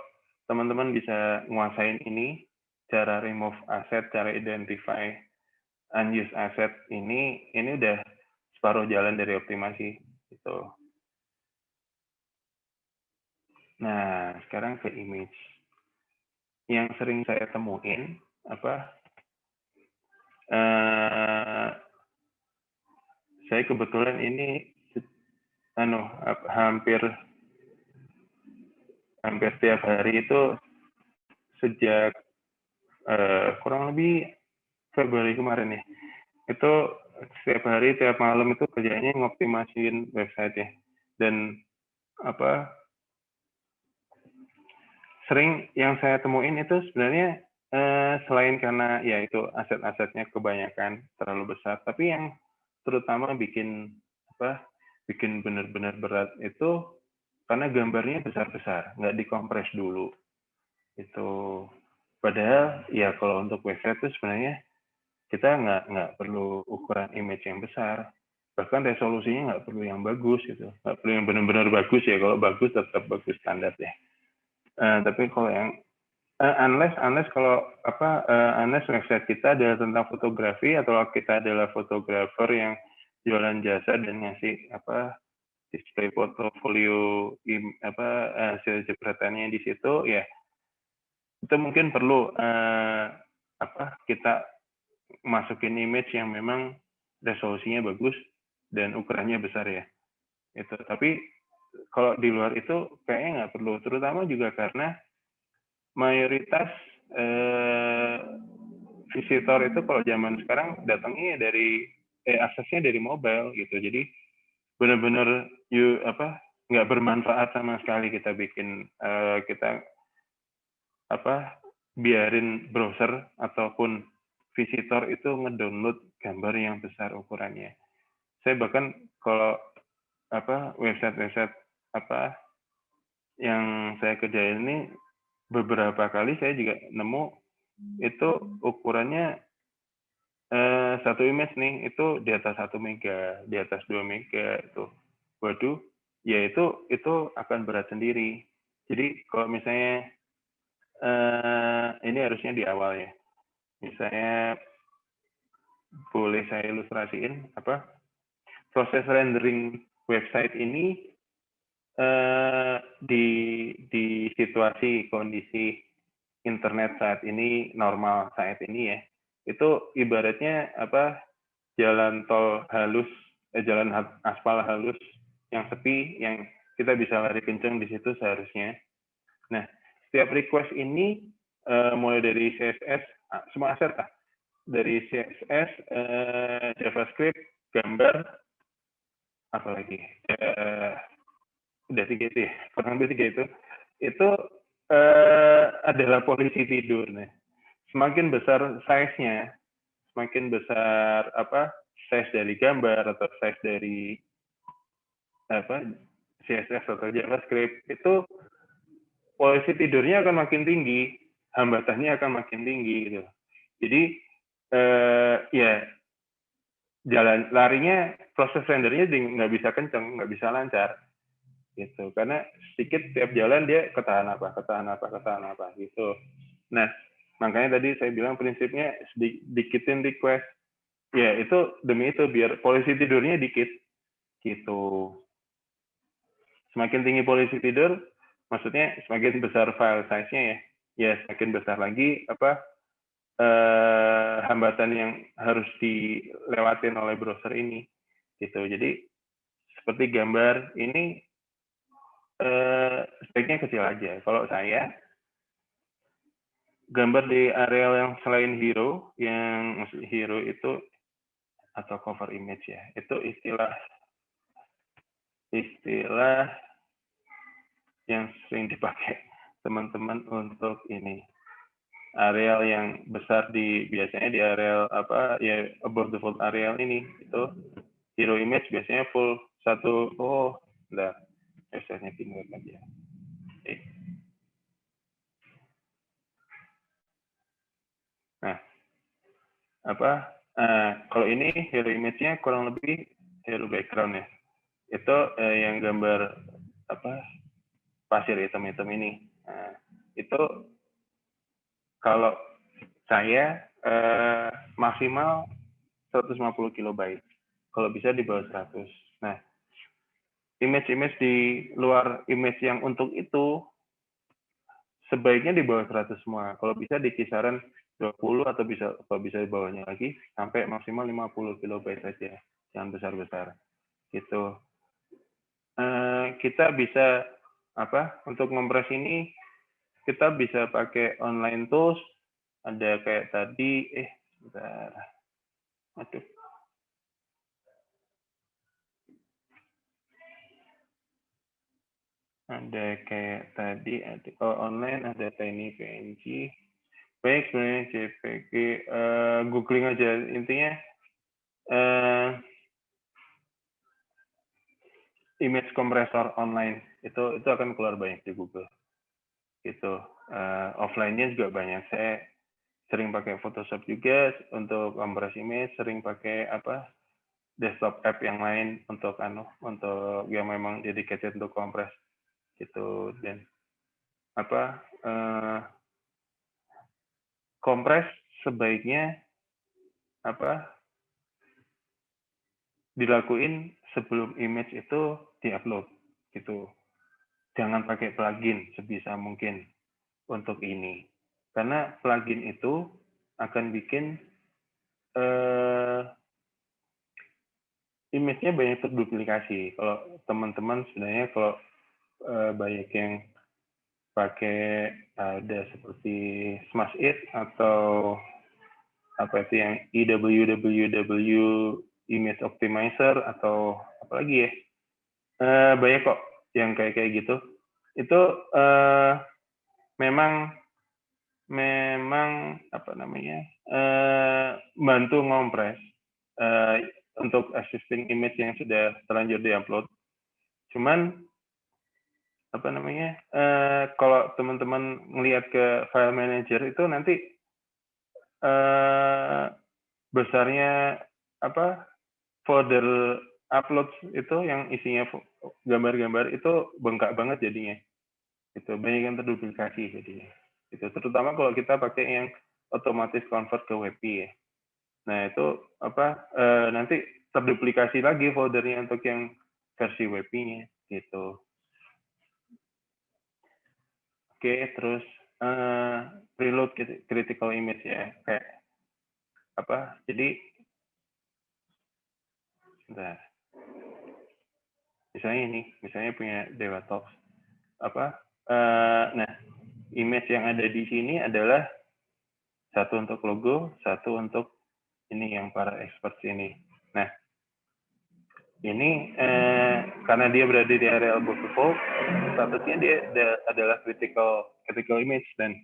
teman-teman bisa nguasain ini, cara remove asset, cara identify unused asset ini udah separuh jalan dari optimasi gitu. Nah, sekarang ke image. Yang sering saya temuin saya kebetulan ini hampir tiap hari itu sejak kurang lebih Februari kemarin ya. Itu setiap hari, tiap malam itu kerjanya ngoptimasiin website ya. Dan sering yang saya temuin itu sebenarnya selain karena ya itu aset-asetnya kebanyakan terlalu besar, tapi yang terutama bikin benar-benar berat itu karena gambarnya besar-besar, nggak dikompres dulu. Itu padahal ya kalau untuk website itu sebenarnya kita nggak perlu ukuran image yang besar, bahkan resolusinya nggak perlu yang bagus gitu, nggak perlu yang benar-benar bagus ya. Kalau bagus tetap bagus standar ya. Tapi kalau yang unless website kita adalah tentang fotografi atau kita adalah fotografer yang jualan jasa dan ngasih display portofolio hasil jepretannya di situ ya, itu mungkin perlu kita masukin image yang memang resolusinya bagus dan ukurannya besar ya. Itu. Tapi kalau di luar itu kayaknya nggak perlu, terutama juga karena mayoritas visitor itu kalau zaman sekarang datangnya dari aksesnya dari mobile gitu. Jadi benar-benar nggak bermanfaat sama sekali kita bikin kita biarin browser ataupun visitor itu ngedownload gambar yang besar ukurannya. Saya bahkan kalau website-website yang saya kerjain ini beberapa kali saya juga nemu itu ukurannya satu image nih itu di atas 1 mega, di atas 2 mega itu. Waduh, ya itu akan berat sendiri. Jadi kalau misalnya ini harusnya di awal ya. Misalnya boleh saya ilustrasiin proses rendering website ini di situasi kondisi internet saat ini normal saat ini ya, itu ibaratnya jalan tol halus, jalan aspal halus yang sepi yang kita bisa lari kencang di situ seharusnya. Nah, setiap request ini mulai dari CSS semua aset lah, dari CSS, JavaScript, gambar, apalagi udah 3 itu ya, kurang lebih 3 itu adalah polisi tidur. Nah, semakin besar size-nya, semakin besar size dari gambar atau size dari CSS atau JavaScript, itu polisi tidurnya akan makin tinggi, hambatannya akan makin tinggi gitu. Jadi ya jalan larinya, proses rendernya nggak bisa kenceng, nggak bisa lancar gitu, karena sedikit tiap jalan dia ketahan apa gitu. Nah, makanya tadi saya bilang prinsipnya dikitin request ya, itu demi itu biar polisi tidurnya dikit gitu. Semakin tinggi polisi tidur, maksudnya semakin besar file size-nya ya semakin besar lagi hambatan yang harus dilewatin oleh browser ini gitu. Jadi seperti gambar ini sebaiknya kecil aja. Kalau saya gambar di areal yang selain hero, yang maksud hero itu atau cover image ya, itu istilah yang sering dipakai teman-teman untuk ini areal yang besar biasanya di areal above the fold areal ini itu hero image biasanya full satu. Udah website-nya pindah aja. Nah, kalau ini hero image-nya kurang lebih hero background ya. Itu yang gambar pasir hitam-hitam ini. Nah, itu kalau saya maksimal 150 kilobyte. Kalau bisa di bawah 100. Nah, image-image di luar image yang untuk itu sebaiknya di bawah 100 semua. Kalau bisa di kisaran 20 atau kalau bisa di bawahnya lagi sampai maksimal 50 kilobyte saja. Jangan besar-besar. Gitu. Kita bisa untuk kompres ini kita bisa pakai online tools, ada kayak tadi sebentar. Aduh. Ada kayak tadi, kalau online ada Tiny PNG, baik sebenarnya JPG, googling aja intinya image compressor online itu akan keluar banyak di Google. Gitu. Offline-nya juga banyak. Saya sering pakai Photoshop juga untuk kompres image, sering pakai desktop app yang lain untuk yang memang dedicated untuk kompres gitu. Dan kompres sebaiknya dilakuin sebelum image itu diupload gitu. Jangan pakai plugin sebisa mungkin untuk ini, karena plugin itu akan bikin image-nya banyak terduplikasi. Kalau teman-teman sebenarnya kalau banyak yang pakai ada seperti Smash It atau apa itu yang EWWW Image Optimizer atau apa lagi ya, banyak kok yang kayak gitu. Itu memang bantu ngompres untuk existing image yang sudah terlanjur diupload. Cuman kalau teman-teman ngelihat ke file manager itu nanti besarnya folder upload itu yang isinya gambar-gambar itu bengkak banget jadinya. Itu banyak yang terduplikasi jadinya. Itu terutama kalau kita pakai yang otomatis convert ke WebP ya. Nah, itu nanti terduplikasi lagi foldernya untuk yang versi WebP-nya gitu. Oke, terus preload critical image ya, kayak jadi bentar. Misalnya punya DewaTalks nah, image yang ada di sini adalah satu untuk logo, satu untuk ini yang para expert ini. Nah, ini karena dia berada di area above the fold, statusnya dia adalah critical image, dan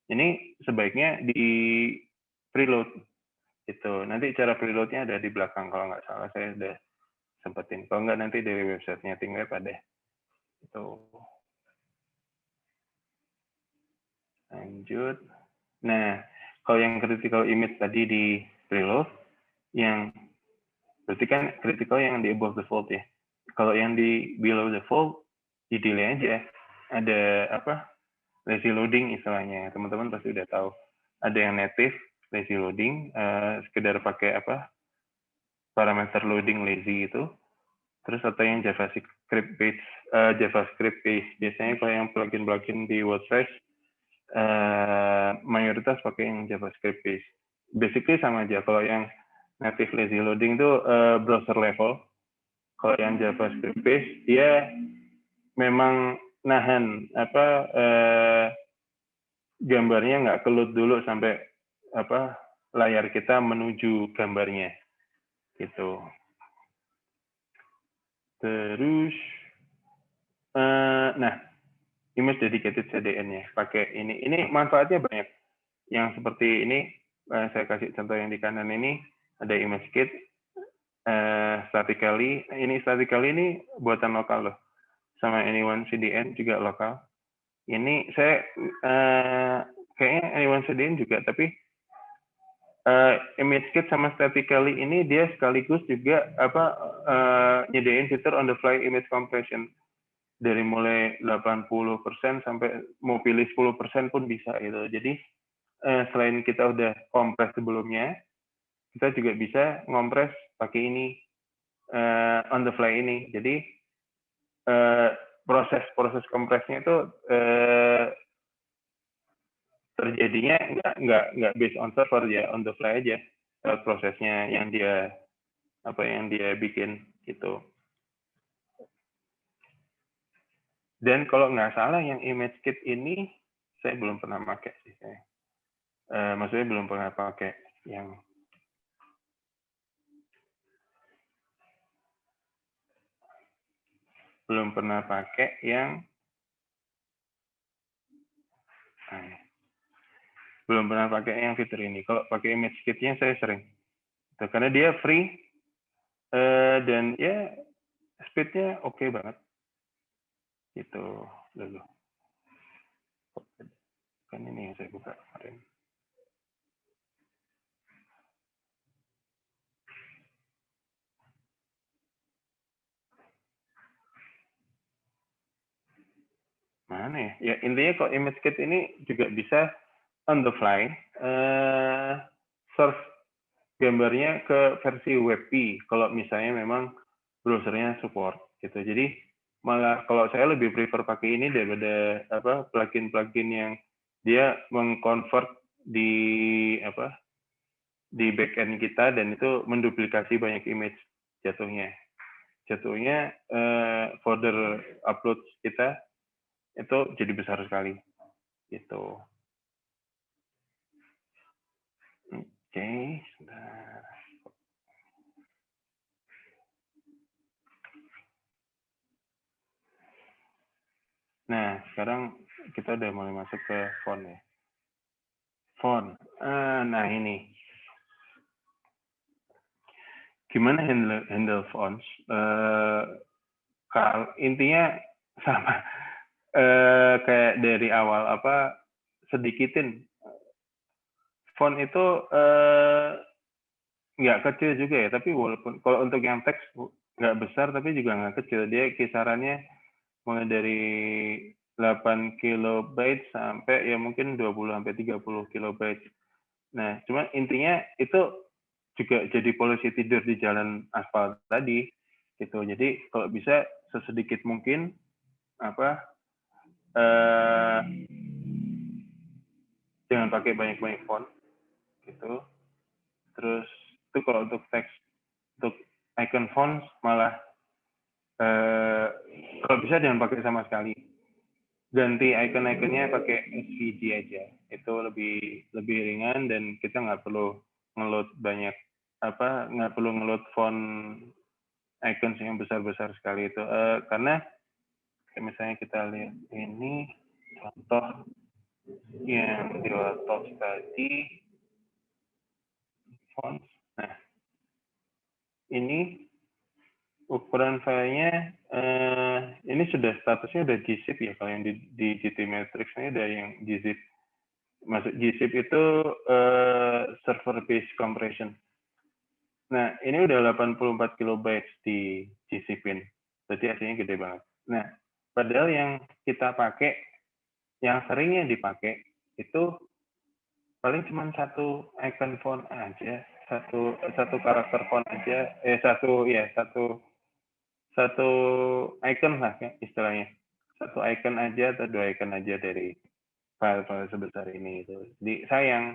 ini sebaiknya di preload gitu. Nanti cara preloadnya ada di belakang kalau nggak salah, saya udah sempetin. Kalau nggak nanti dari websitenya ThinkWeb ada. Itu. Lanjut. Nah, kalau yang critical image tadi di preload, yang berarti kan critical yang di above the fold ya. Kalau yang di below the fold, di delay aja. Ada lazy loading istilahnya. Teman-teman pasti udah tahu. Ada yang native lazy loading, sekedar pakai parameter loading lazy itu. Terus atau yang JavaScript based. Biasanya kalau yang plugin di WordPress mayoritas pakai yang JavaScript based. Basically sama aja. Kalau yang native lazy loading itu browser level. Kalau yang JavaScript based dia memang nahan gambarnya nggak keload dulu sampai layar kita menuju gambarnya gitu. Terus nah, image dedicated CDN-nya pakai ini manfaatnya banyak. Yang seperti ini saya kasih contoh yang di kanan ini, ada image kit statically. Ini statically ini buatan lokal loh, sama Anyone CDN juga lokal. Ini saya kayaknya Anyone CDN juga, tapi image kit sama statically ini dia sekaligus juga nyediain fitur on the fly image compression. Dari mulai 80% sampai mau pilih 10% pun bisa gitu. Jadi selain kita udah kompres sebelumnya, kita juga bisa ngompres pakai ini on the fly ini. Jadi proses kompresnya itu terjadinya nggak based on server ya, on the fly aja prosesnya yang dia bikin gitu. Dan kalau nggak salah yang image kit ini saya belum pernah pakai sih saya. Maksudnya belum pernah pakai yang belum pernah pakai yang fitur ini. Kalau pakai ImageKit-nya saya sering. Karena dia free dan ya speed-nya oke banget. Gitu dulu. Kan ini yang saya buka kemarin. Mana ya? Ya intinya kalau ImageKit ini juga bisa on the fly search gambarnya ke versi WebP kalau misalnya memang browsernya support gitu. Jadi malah kalau saya lebih prefer pakai ini daripada plugin-plugin yang dia mengconvert di di backend kita dan itu menduplikasi banyak image jatuhnya folder upload kita itu jadi besar sekali gitu. Oke, sebentar. Nah, sekarang kita udah mulai masuk ke font ya. Font. Nah, ini. Gimana handle fonts? Intinya sama. Kayak dari awal sedikitin. Font itu nggak kecil juga ya, tapi walaupun kalau untuk yang teks nggak besar tapi juga nggak kecil. Dia kisarannya mulai dari 8 kilobyte sampai ya mungkin 20 sampai 30 kilobyte. Nah, cuma intinya itu juga jadi polisi tidur di jalan aspal tadi gitu. Jadi kalau bisa sesedikit mungkin jangan pakai banyak-banyak font gitu. Terus itu kalau untuk teks, untuk icon fonts malah kalau bisa jangan pakai sama sekali. Ganti icon-iconnya pakai SVG aja. Itu lebih ringan dan kita nggak perlu ngeload banyak nggak perlu ngeload font icons yang besar-besar sekali itu. Karena misalnya kita lihat ini contoh yang di laptop tadi fonts. Nah, ini ukuran filenya ini sudah statusnya udah gzip ya. Kalau yang di GTmetrix ini udah yang gzip. Masuk gzip itu server based compression. Nah, ini udah 84 kilobytes di gzipin. Jadi hasilnya gede banget. Nah, padahal yang kita pakai, yang seringnya dipakai itu paling cuma satu icon font aja, satu karakter font aja, satu icon lah ya, istilahnya. Satu icon aja atau 2 icon aja dari file-file sebesar ini itu. Jadi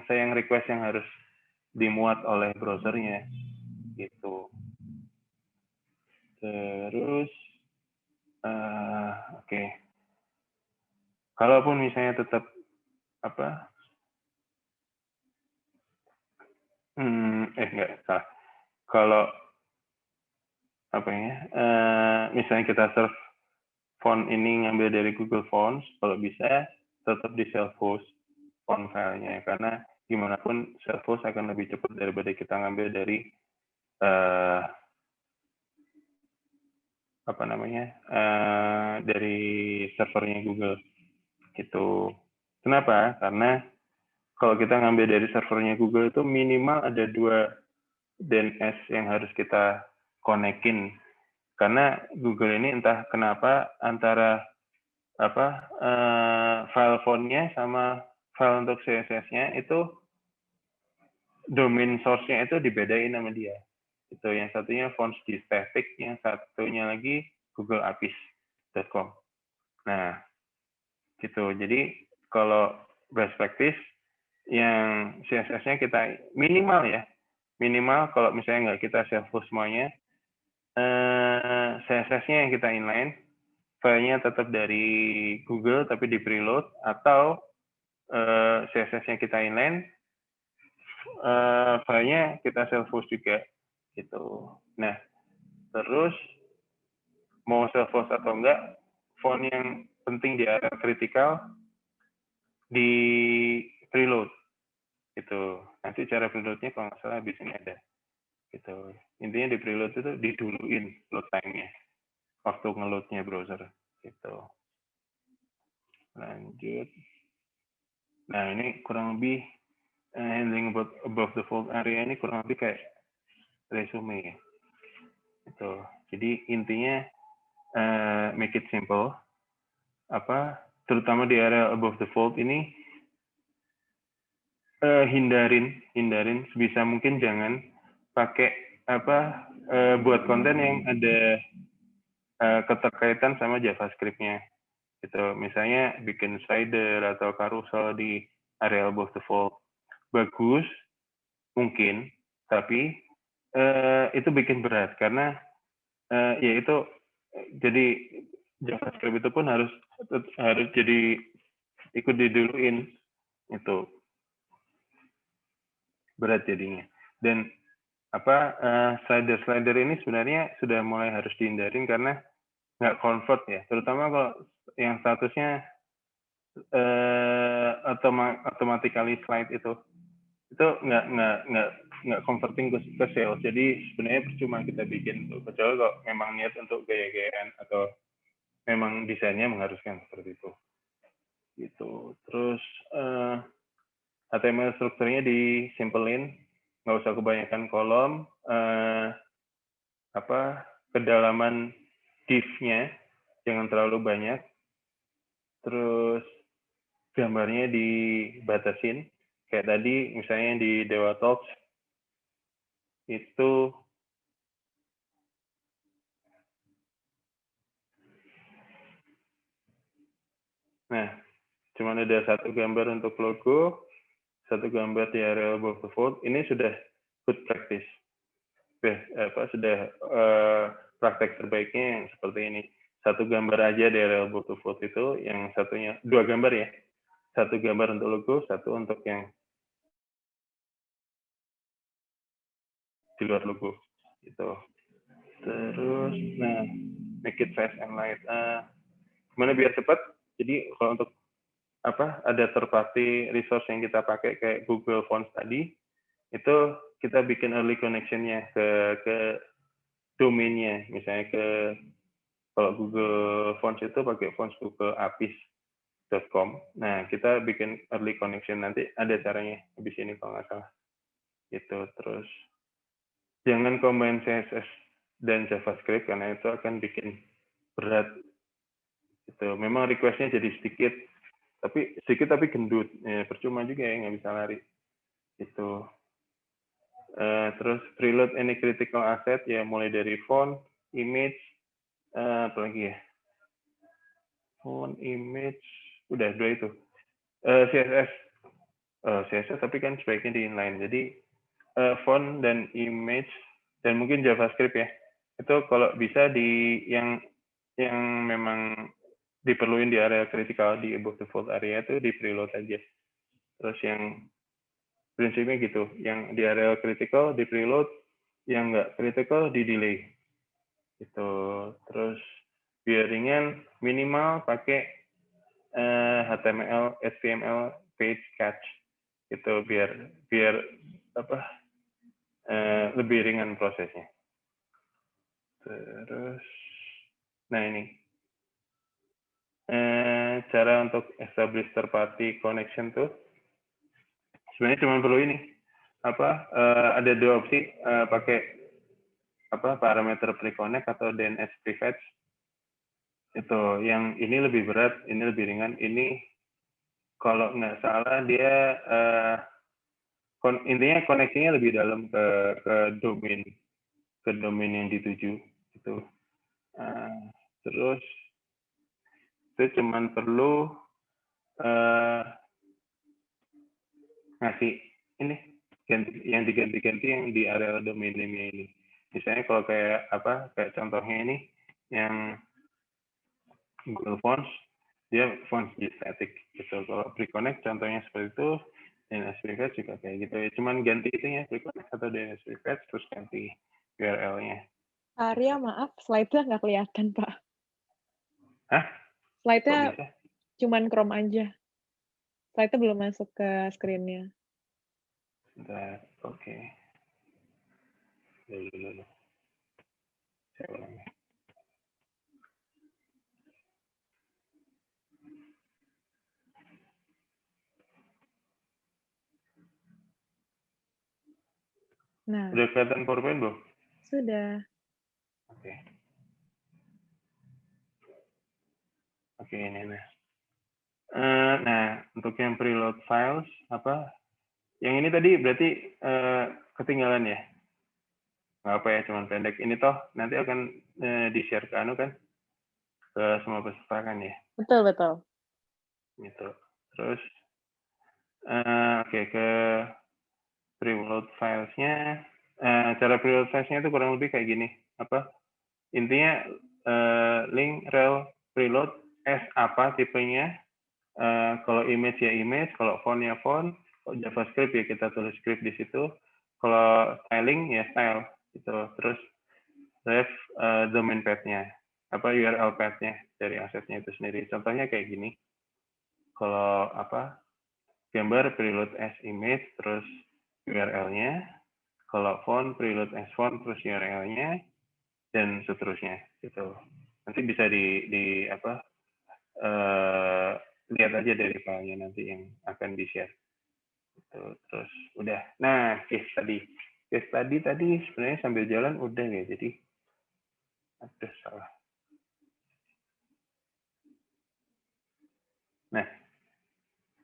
sayang request yang harus dimuat oleh browsernya gitu. Terus oke. Kalaupun misalnya tetap enggak salah. Kalau misalnya kita search font ini ngambil dari Google Fonts, kalau bisa tetap di self-host font filenya, karena gimana pun self-host akan lebih cepat daripada kita ngambil dari dari servernya Google gitu. Kenapa? Karena kalau kita ngambil dari servernya Google itu minimal ada 2 DNS yang harus kita konekin. Karena Google ini entah kenapa antara file fontnya sama file untuk CSS-nya itu domain source-nya itu dibedain sama dia. Itu yang satunya fonts di static, yang satunya lagi googleapis.com. Nah, gitu. Jadi kalau best practice yang CSS-nya kita minimal kalau misalnya nggak kita self-host semuanya, CSS-nya yang kita inline, filenya tetap dari Google tapi di preload, atau CSS-nya kita inline, filenya kita self-host juga gitu. Nah, terus mau self-host atau enggak, font yang penting di area kritikal di preload. Itu nanti cara preloadnya kalau nggak salah di sini ada. Gitu. Intinya di preload itu diduluin load time-nya, waktu ngeloadnya browser. Gitu. Lanjut. Nah ini kurang lebih handling above the fold area ini kurang lebih kayak resume ya. Itu. Jadi intinya make it simple. Terutama di area above the fold ini hindarin sebisa mungkin jangan pakai buat konten yang ada keterkaitan sama JavaScript-nya. Gitu. Misalnya bikin slider atau carousel di area above the fold. Bagus, mungkin, tapi itu bikin berat karena ya itu jadi JavaScript itu pun harus jadi ikut diduluin, itu berat jadinya. Dan slider ini sebenarnya sudah mulai harus dihindarin karena nggak convert ya, terutama kalau yang statusnya automatically slide itu nggak converting ke sales. Jadi sebenarnya percuma kita bikin tuh, kecuali kalau memang niat untuk gaya-gayaan atau memang desainnya mengharuskan seperti itu. Gitu. Terus HTML strukturnya disimpelin, nggak usah kebanyakan kolom. Kedalaman div-nya jangan terlalu banyak. Terus gambarnya dibatasin. Kayak tadi misalnya di Dewa Talks itu cuma ada satu gambar untuk logo, satu gambar di area above the fold. Ini sudah good practice. Sudah praktek terbaiknya yang seperti ini. Satu gambar aja di area above the fold itu, yang satunya 2 gambar ya. Satu gambar untuk logo, satu untuk yang di luar logo. Gitu. Terus, make it fast and light. Gimana biar cepat? Jadi kalau untuk ada third party resource yang kita pakai kayak Google Fonts tadi, itu kita bikin early connection-nya ke domainnya. Misalnya kalau Google Fonts itu pakai fonts Google apis.com. Nah, kita bikin early connection, nanti ada caranya habis ini kalau nggak salah. Gitu. Terus jangan combine CSS dan JavaScript karena itu akan bikin berat. Gitu. Memang request-nya jadi sedikit tapi gendut. Ya, percuma juga ya, nggak bisa lari. Itu. Terus preload any critical asset ya, mulai dari font, image, apalagi ya, font, image, udah 2 itu. CSS tapi kan sebaiknya di inline. Jadi font dan image dan mungkin JavaScript ya. Itu kalau bisa di yang memang diperluin di area kritikal di above the fold area itu di preload aja. Terus yang prinsipnya gitu, yang di area kritikal di preload, yang nggak kritikal di delay. Gitu. Terus biar ringan, minimal pakai HTML, HTML page catch. Gitu biar lebih ringan prosesnya. Terus, ini cara untuk establish third party connection tuh sebenarnya cuma perlu ini ada 2 opsi, pakai parameter pre-connect atau DNS prefetch. Itu yang ini lebih berat, ini lebih ringan. Ini kalau nggak salah dia intinya koneksinya lebih dalam ke domain yang dituju. Itu terus itu cuman perlu ngasih ini yang diganti-ganti yang di area domain name-nya ini. Misalnya kalau kayak contohnya ini yang Google Fonts, dia fonts static gitu. Kalau pre-connect contohnya seperti itu, DNS prefetch juga kayak gitu. Cuman ganti itu ya, pre-connect atau DNS prefetch terus ganti URL-nya. Arya, maaf, slide-nya nggak kelihatan, Pak. Hah? Slide-nya cuman Chrome aja. Slide-nya belum masuk ke screen-nya. Bentar, oke. Dulu. Saya ulangi. Nah, Udah kelihatan PowerPoint belum? sudah. Oke. Oke, ini. Nah, untuk yang preload files, yang ini tadi berarti ketinggalan ya? Nggak apa ya, cuman pendek. Ini toh nanti akan di-share ke kan? Ke semua peserta kan ya? Betul. Gitu. Terus, oke, ke preload filesnya. Cara preload filesnya itu kurang lebih kayak gini. Intinya link rel preload as apa tipenya. Kalau image ya image, kalau font ya font, kalau JavaScript ya kita tulis script di situ, kalau styling ya style gitu. Terus ref domain path-nya, URL path-nya dari asetnya itu sendiri. Contohnya kayak gini. Kalau gambar preload as image terus URL-nya, kalau font preload as font terus URL-nya dan seterusnya gitu. Nanti bisa lihat aja dari filenya nanti yang akan di-share. Terus udah. Nah, case study tadi sebenarnya sambil jalan udah ya. Jadi salah. Nah,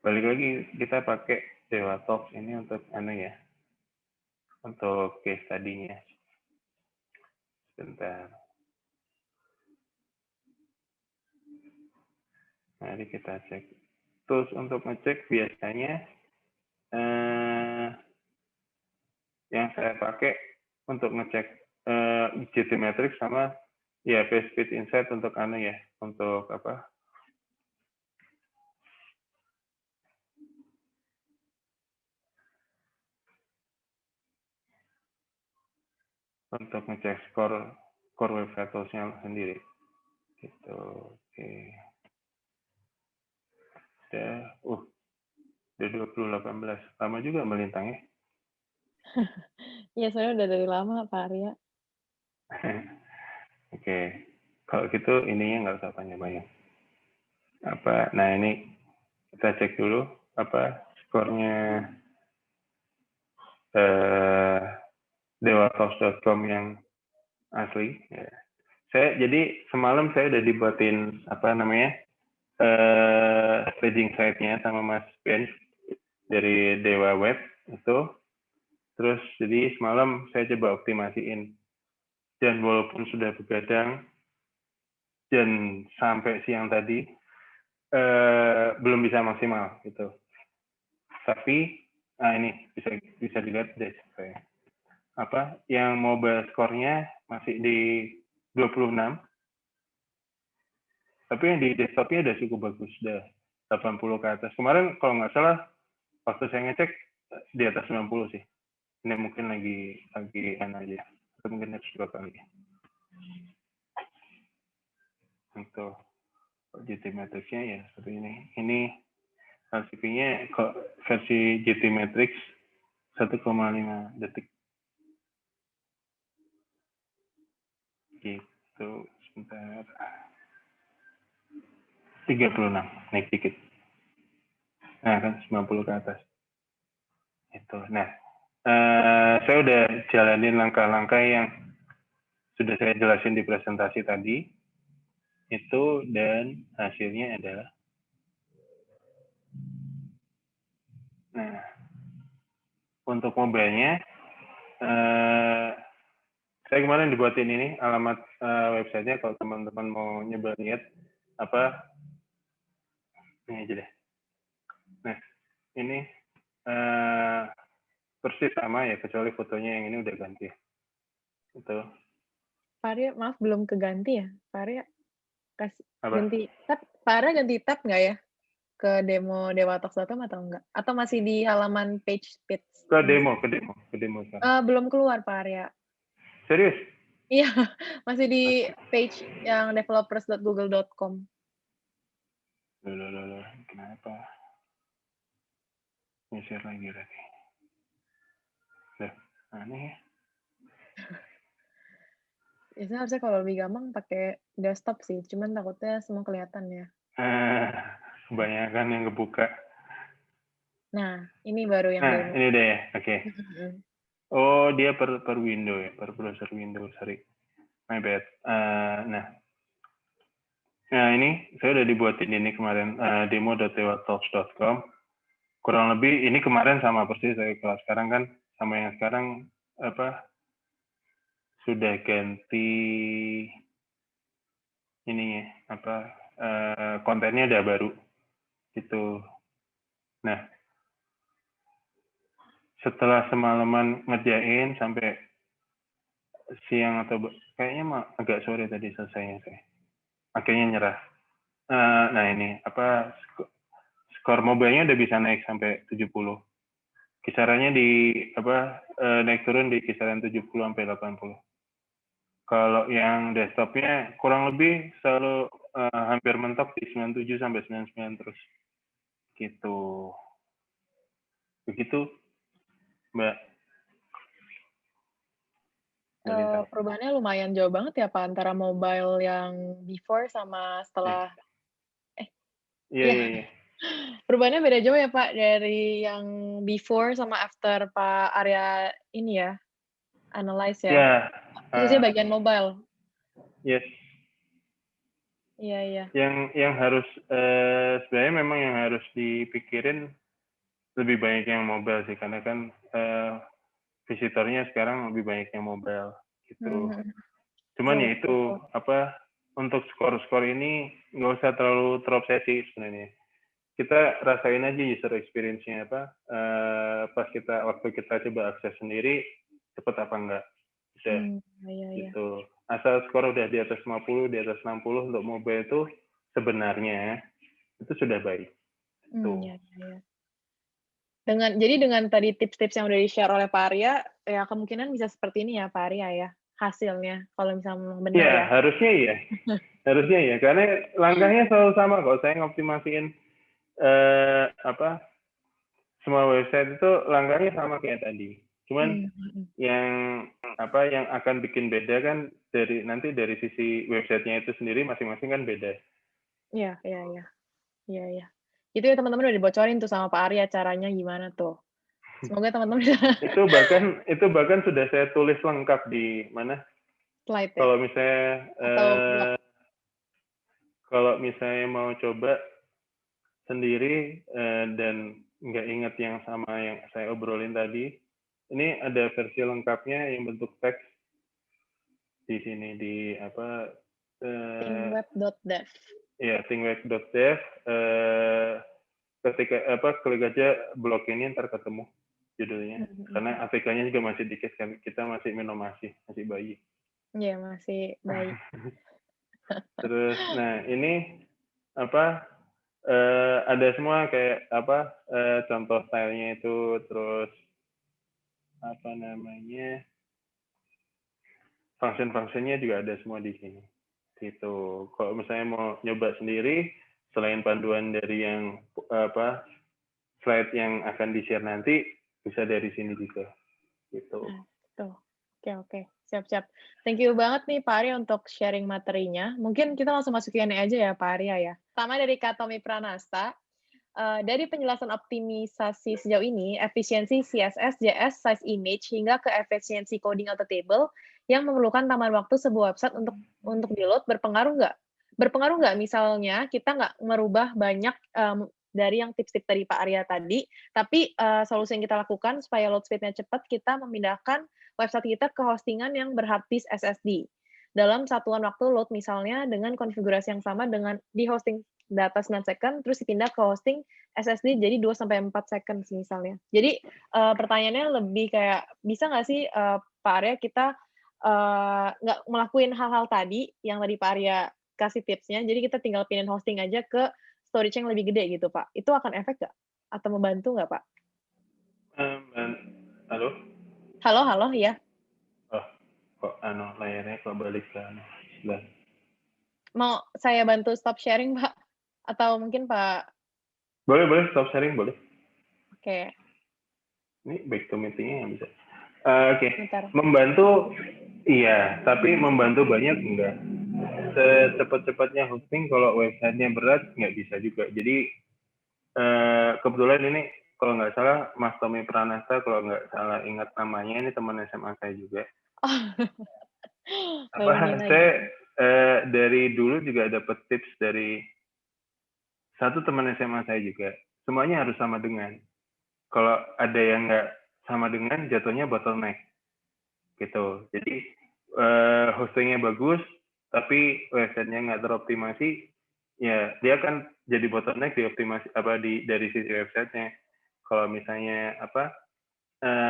balik lagi kita pakai DewaTalks ini untuk untuk case study-nya. Sebentar. Mari kita cek. Tools untuk ngecek biasanya yang saya pakai untuk ngecek GTmetrix sama ya PageSpeed Insight untuk untuk untuk ngecek core web vitals-nya sendiri. Gitu. Oke. Udah 2018. Lama juga melintang ya. Iya, soalnya udah dari lama, Pak Arya. Oke. Kalau gitu ininya nggak usah banyak-banyak. Nah ini kita cek dulu skornya dewatalks.com yang asli. Ya. Jadi semalam saya udah dibuatin staging site-nya sama Mas Ben dari Dewa Web itu. Terus jadi semalam saya coba optimasiin. Dan walaupun sudah begadang dan sampai siang tadi belum bisa maksimal gitu. Tapi ini bisa dilihat deh saya. Yang mobile score-nya masih di 26. Tapi yang di desktop-nya udah cukup bagus, udah 80 ke atas. Kemarin kalau nggak salah waktu saya ngecek di atas 90 sih. Ini mungkin lagi aja. Atau mungkin harus 2 kali. Untuk GTmetrix-nya ya seperti ini. Ini LCP-nya versi GTmetrix 1,5 detik. Gitu, sebentar. 36, naik dikit. Nah, kan 90 ke atas. Itu. Nah, saya udah jalanin langkah-langkah yang sudah saya jelasin di presentasi tadi. Itu dan hasilnya adalah untuk mobile-nya saya kemarin dibuatin ini alamat websitenya kalau teman-teman mau nyoba lihat ini aja deh. Nah, ini persis sama ya kecuali fotonya yang ini udah ganti. Itu. Pak Arya, maaf belum keganti ya? Pak Arya Apa? Pak Arya ganti tab nggak ya? Ke demo dewatalks.com atau enggak? Atau masih di halaman page? Ke demo. Belum keluar, Pak Arya. Serius? Iya, masih di page yang developers.google.com. Loh, kenapa? Share lagi. Aneh ya. Biasanya harusnya kalau lebih gampang pakai desktop sih, cuman takutnya semua kelihatan ya. Kebanyakan yang kebuka. Nah, ini baru yang Nah, demo. ini deh ya. Oke. Oh, dia per window ya, per browser window, sorry. My bad. Nah, ini saya udah dibuatin ini kemarin, demo.dewatalks.com. Kurang lebih ini kemarin sama persis saya, kalau sekarang kan sama yang sekarang sudah ganti ininya, kontennya udah baru gitu. Nah, setelah semalaman ngerjain sampai siang atau kayaknya mah agak sore tadi selesainya saya. Akhirnya nyerah. Nah ini skor mobilenya udah bisa naik sampai 70. Kisarannya naik turun di kisaran 70 sampai 80. Kalau yang desktopnya kurang lebih selalu hampir mentok di 97 sampai 99 terus. Gitu. Begitu, Mbak. Perubahannya lumayan jauh banget ya Pak antara mobile yang before sama setelah Iya. Perubahannya beda jauh ya Pak dari yang before sama after Pak Arya ini ya, analyze ya. Ya. Khususnya bagian mobile. Yes. Iya. Yang harus sebenarnya memang yang harus dipikirin lebih banyak yang mobile sih, karena kan visitornya sekarang lebih banyak yang mobile gitu. Cuman ya itu untuk skor ini nggak usah terlalu terobsesi sebenarnya. Kita rasain aja user experience-nya pas waktu kita coba akses sendiri cepet apa enggak. Gitu. Asal skor udah di atas 50, di atas 60 untuk mobile itu sebenarnya itu sudah baik. Iya. Dengan tadi tips-tips yang udah di-share oleh Pak Arya, ya kemungkinan bisa seperti ini ya Pak Arya ya, hasilnya kalau misalnya benar ya. Harusnya iya. Harusnya iya, karena langkahnya selalu sama kok. Saya ngoptimasiin semua website itu langkahnya sama kayak tadi. Cuman yang akan bikin beda kan dari sisi websitenya itu sendiri masing-masing kan beda. Iya. Itu ya teman-teman udah dibocorin tuh sama Pak Arya caranya gimana tuh. Semoga teman-teman itu bahkan sudah saya tulis lengkap di mana? Slide ya. Kalau misalnya mau coba sendiri dan nggak ingat yang sama yang saya obrolin tadi, ini ada versi lengkapnya yang bentuk teks di sini di thingweb.dev. Ya, thingweb.dev. Ketika klik aja blog ini ntar ketemu judulnya. Karena APK-nya juga masih dikit kan, kita masih masih bayi. Iya, masih bayi. Terus, nah ini ada semua kayak contoh stylenya itu, terus function-functionnya juga ada semua di sini. Gitu. Kalau misalnya mau nyoba sendiri, selain panduan dari yang slide yang akan di-share nanti, bisa dari sini juga. Gitu. Oke. Siap. Thank you banget nih Pak Arya untuk sharing materinya. Mungkin kita langsung masuk Q&A aja ya Pak Arya ya. Pertama dari Kak Tommy Pranasta. Dari penjelasan optimisasi sejauh ini, efisiensi CSS, JS, size image, hingga ke efisiensi coding atau table yang memerlukan tambahan waktu sebuah website untuk di-load berpengaruh nggak? Berpengaruh nggak misalnya kita nggak merubah banyak dari yang tips-tips dari Pak Arya tadi, tapi solusi yang kita lakukan supaya load speed-nya cepat, kita memindahkan website kita ke hostingan yang berhard disk SSD. Dalam satuan waktu load misalnya dengan konfigurasi yang sama dengan di hosting data 9 second, terus dipindah ke hosting SSD jadi 2-4 second misalnya. Jadi pertanyaannya lebih kayak, bisa nggak sih Pak Arya kita nggak ngelakuin hal-hal tadi, yang tadi Pak Arya kasih tipsnya, jadi kita tinggal pindahin hosting aja ke storage yang lebih gede gitu Pak. Itu akan efek nggak? Atau membantu nggak Pak? Halo? Halo, ya. Oh, kok layarnya kok balik ke sebelah. Mau saya bantu stop sharing Pak? Atau mungkin Pak? Boleh, stop sharing boleh. Oke. Ini back to meeting-nya nggak bisa. Oke, Bentar. membantu iya, tapi membantu banyak enggak. Secepat-cepatnya hosting kalau websitenya berat nggak bisa juga. Jadi kebetulan ini kalau nggak salah Mas Tommy Pranasta, kalau nggak salah ingat namanya, ini teman SMA saya juga. Saya dari dulu juga dapat tips dari satu teman SMA saya juga. Semuanya harus sama dengan. Kalau ada yang nggak sama dengan, jatuhnya bottleneck. Gitu. Jadi hostingnya bagus, tapi websitenya nggak teroptimasi, ya dia akan jadi bottleneck dari sisi websitenya. Kalau misalnya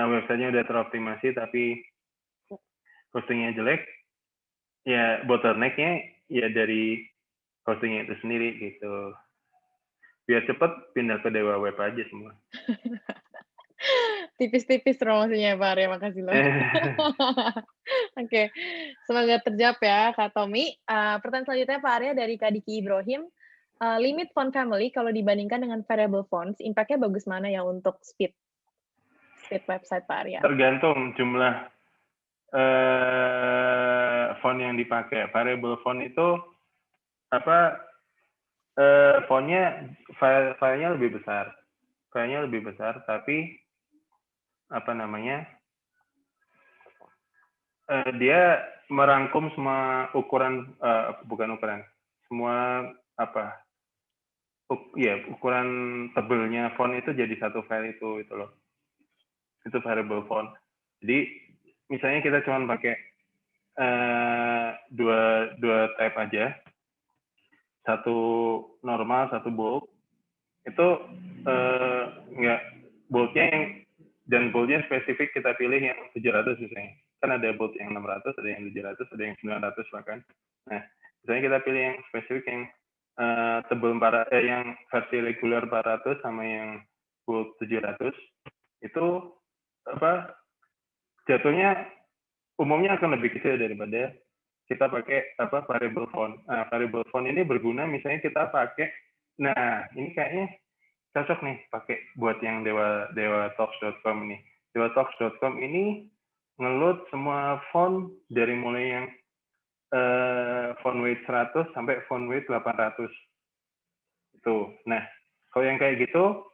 websitenya udah teroptimasi tapi hostingnya jelek, ya bottlenecknya ya dari hostingnya itu sendiri gitu. Biar cepet pindah ke Dewa Web aja semua. Tipis-tipis promosinya Pak Arya, makasih loh. Oke, semoga terjawab ya Kak Tommy. Pertanyaan selanjutnya Pak Arya dari Kak Diki Ibrahim. Limit font family kalau dibandingkan dengan variable fonts, impact-nya bagus mana ya untuk speed website Pak Arya? Tergantung jumlah font yang dipakai. Variable font itu filenya lebih besar. Filenya lebih besar, tapi dia merangkum semua ukuran, semua ukuran tebelnya font itu jadi satu file itu loh. Itu variable font. Jadi misalnya kita cuma pakai dua type aja, satu normal, satu bold, itu nggak boldnya spesifik kita pilih yang 700 misalnya. Kan ada bold yang 600, ada yang 700, ada yang 900 bahkan. Nah, misalnya kita pilih yang spesifik yang tebel yang versi regular 400 sama yang bold 700, itu jatuhnya umumnya akan lebih kecil daripada kita pakai variable font. Nah, variable font ini berguna misalnya kita pakai, nah ini kayaknya cocok nih pakai buat yang dewatalks.com ini. Dewatalks.com ini ngeload semua font dari mulai yang font weight 100 sampai font weight 800. Itu. Nah, kalau yang kayak gitu,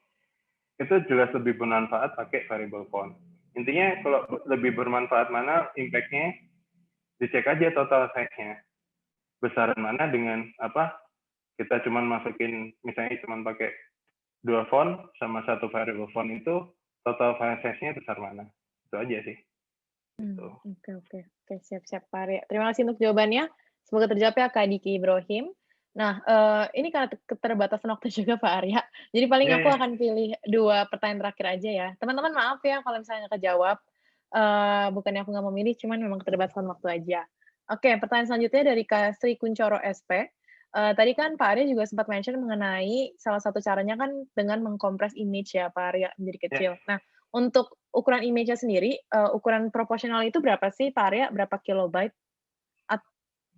itu jelas lebih bermanfaat pakai variable font. Intinya kalau lebih bermanfaat mana, impact-nya, dicek aja total size-nya. Besaran mana dengan kita cuma masukin, misalnya cuma pakai 2 font sama satu variable font itu, total file size-nya besar mana. Itu aja sih. Oke, siap Pak Arya. Terima kasih untuk jawabannya. Semoga terjawab ya Kak Diki Ibrahim. Nah, ini karena keterbatasan waktu juga Pak Arya, jadi paling aku akan pilih 2 pertanyaan terakhir aja ya. Teman-teman maaf ya kalau misalnya nggak kejawab, bukannya aku nggak mau milih, cuman memang keterbatasan waktu aja. Oke, pertanyaan selanjutnya dari Kak Sri Kuncoro SP. Tadi kan Pak Arya juga sempat mention mengenai salah satu caranya kan dengan mengkompres image ya Pak Arya menjadi kecil. Nah, untuk ukuran image-nya sendiri, ukuran proporsional itu berapa sih Pak Arya? Berapa kilobyte?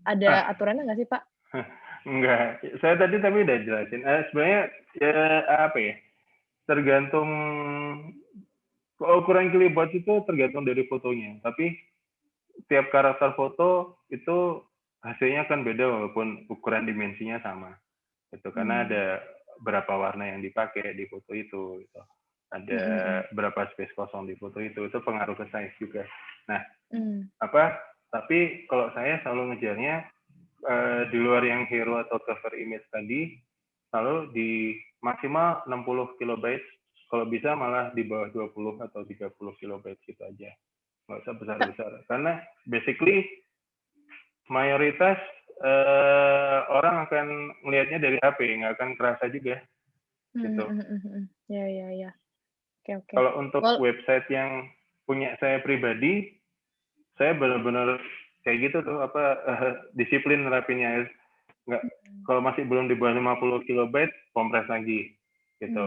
Ada aturannya nggak sih Pak? Enggak, saya tadi tapi udah jelasin. Sebenarnya tergantung ukuran kilobyte itu tergantung dari fotonya. Tapi tiap karakter foto itu hasilnya kan beda walaupun ukuran dimensinya sama. Itu karena ada berapa warna yang dipakai di foto itu. Gitu. Ada berapa space kosong di foto itu pengaruh ke size juga. Nah, tapi kalau saya selalu ngejarnya di luar yang hero atau cover image tadi, selalu di maksimal 60 kilobyte, kalau bisa malah di bawah 20 atau 30 kilobyte gitu aja. Nggak usah besar-besar. Karena basically mayoritas orang akan melihatnya dari HP, nggak akan kerasa juga. Gitu. Ya. Oke. Kalau untuk website yang punya saya pribadi, saya benar-benar kayak gitu tuh disiplin nerapinnya. Nggak, kalau masih belum di bawah 50 kilobyte, kompres lagi gitu.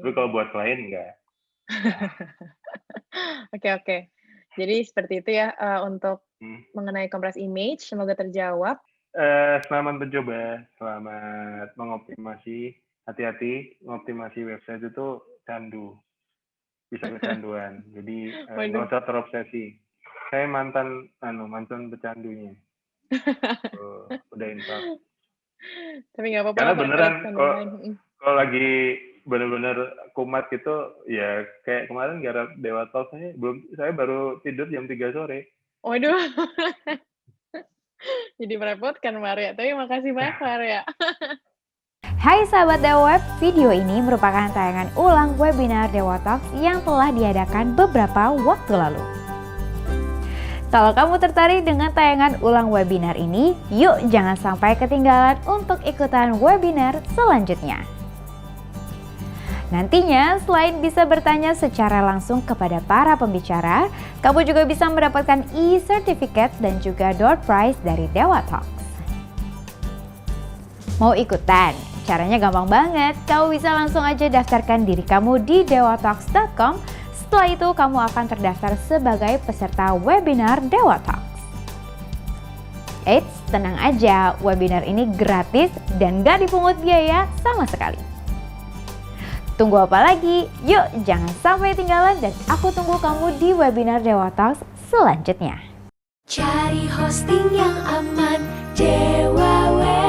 Tapi kalau buat klien enggak. Oke. Jadi seperti itu ya untuk mengenai kompres image, semoga terjawab. Selamat mencoba, selamat mengoptimasi. Hati-hati, mengoptimasi website itu candu. bisa kecanduan. Jadi Waduh. nggak usah terobsesi. Saya mantan pecandunya. Udah infak. Tapi nggak apa-apa Karena lah, beneran lain. kalau lagi bener-bener kumat gitu, ya kayak kemarin gara Dewa Talk saya baru tidur jam 3 sore. Waduh. Jadi merepotkan Maria, tapi makasih banyak Maria. Hai sahabat Dewa Web, video ini merupakan tayangan ulang webinar Dewa Talks yang telah diadakan beberapa waktu lalu. Kalau kamu tertarik dengan tayangan ulang webinar ini, yuk jangan sampai ketinggalan untuk ikutan webinar selanjutnya. Nantinya, selain bisa bertanya secara langsung kepada para pembicara, kamu juga bisa mendapatkan e-certificate dan juga door prize dari Dewa Talks. Mau ikutan? Caranya gampang banget. Kamu bisa langsung aja daftarkan diri kamu di dewatalks.com. Setelah itu, kamu akan terdaftar sebagai peserta webinar Dewa Talks. Eits, tenang aja, webinar ini gratis dan gak dipungut biaya sama sekali. Tunggu apa lagi? Yuk, jangan sampai ketinggalan dan aku tunggu kamu di webinar Dewa Talks selanjutnya. Cari hosting yang aman, Dewa Web.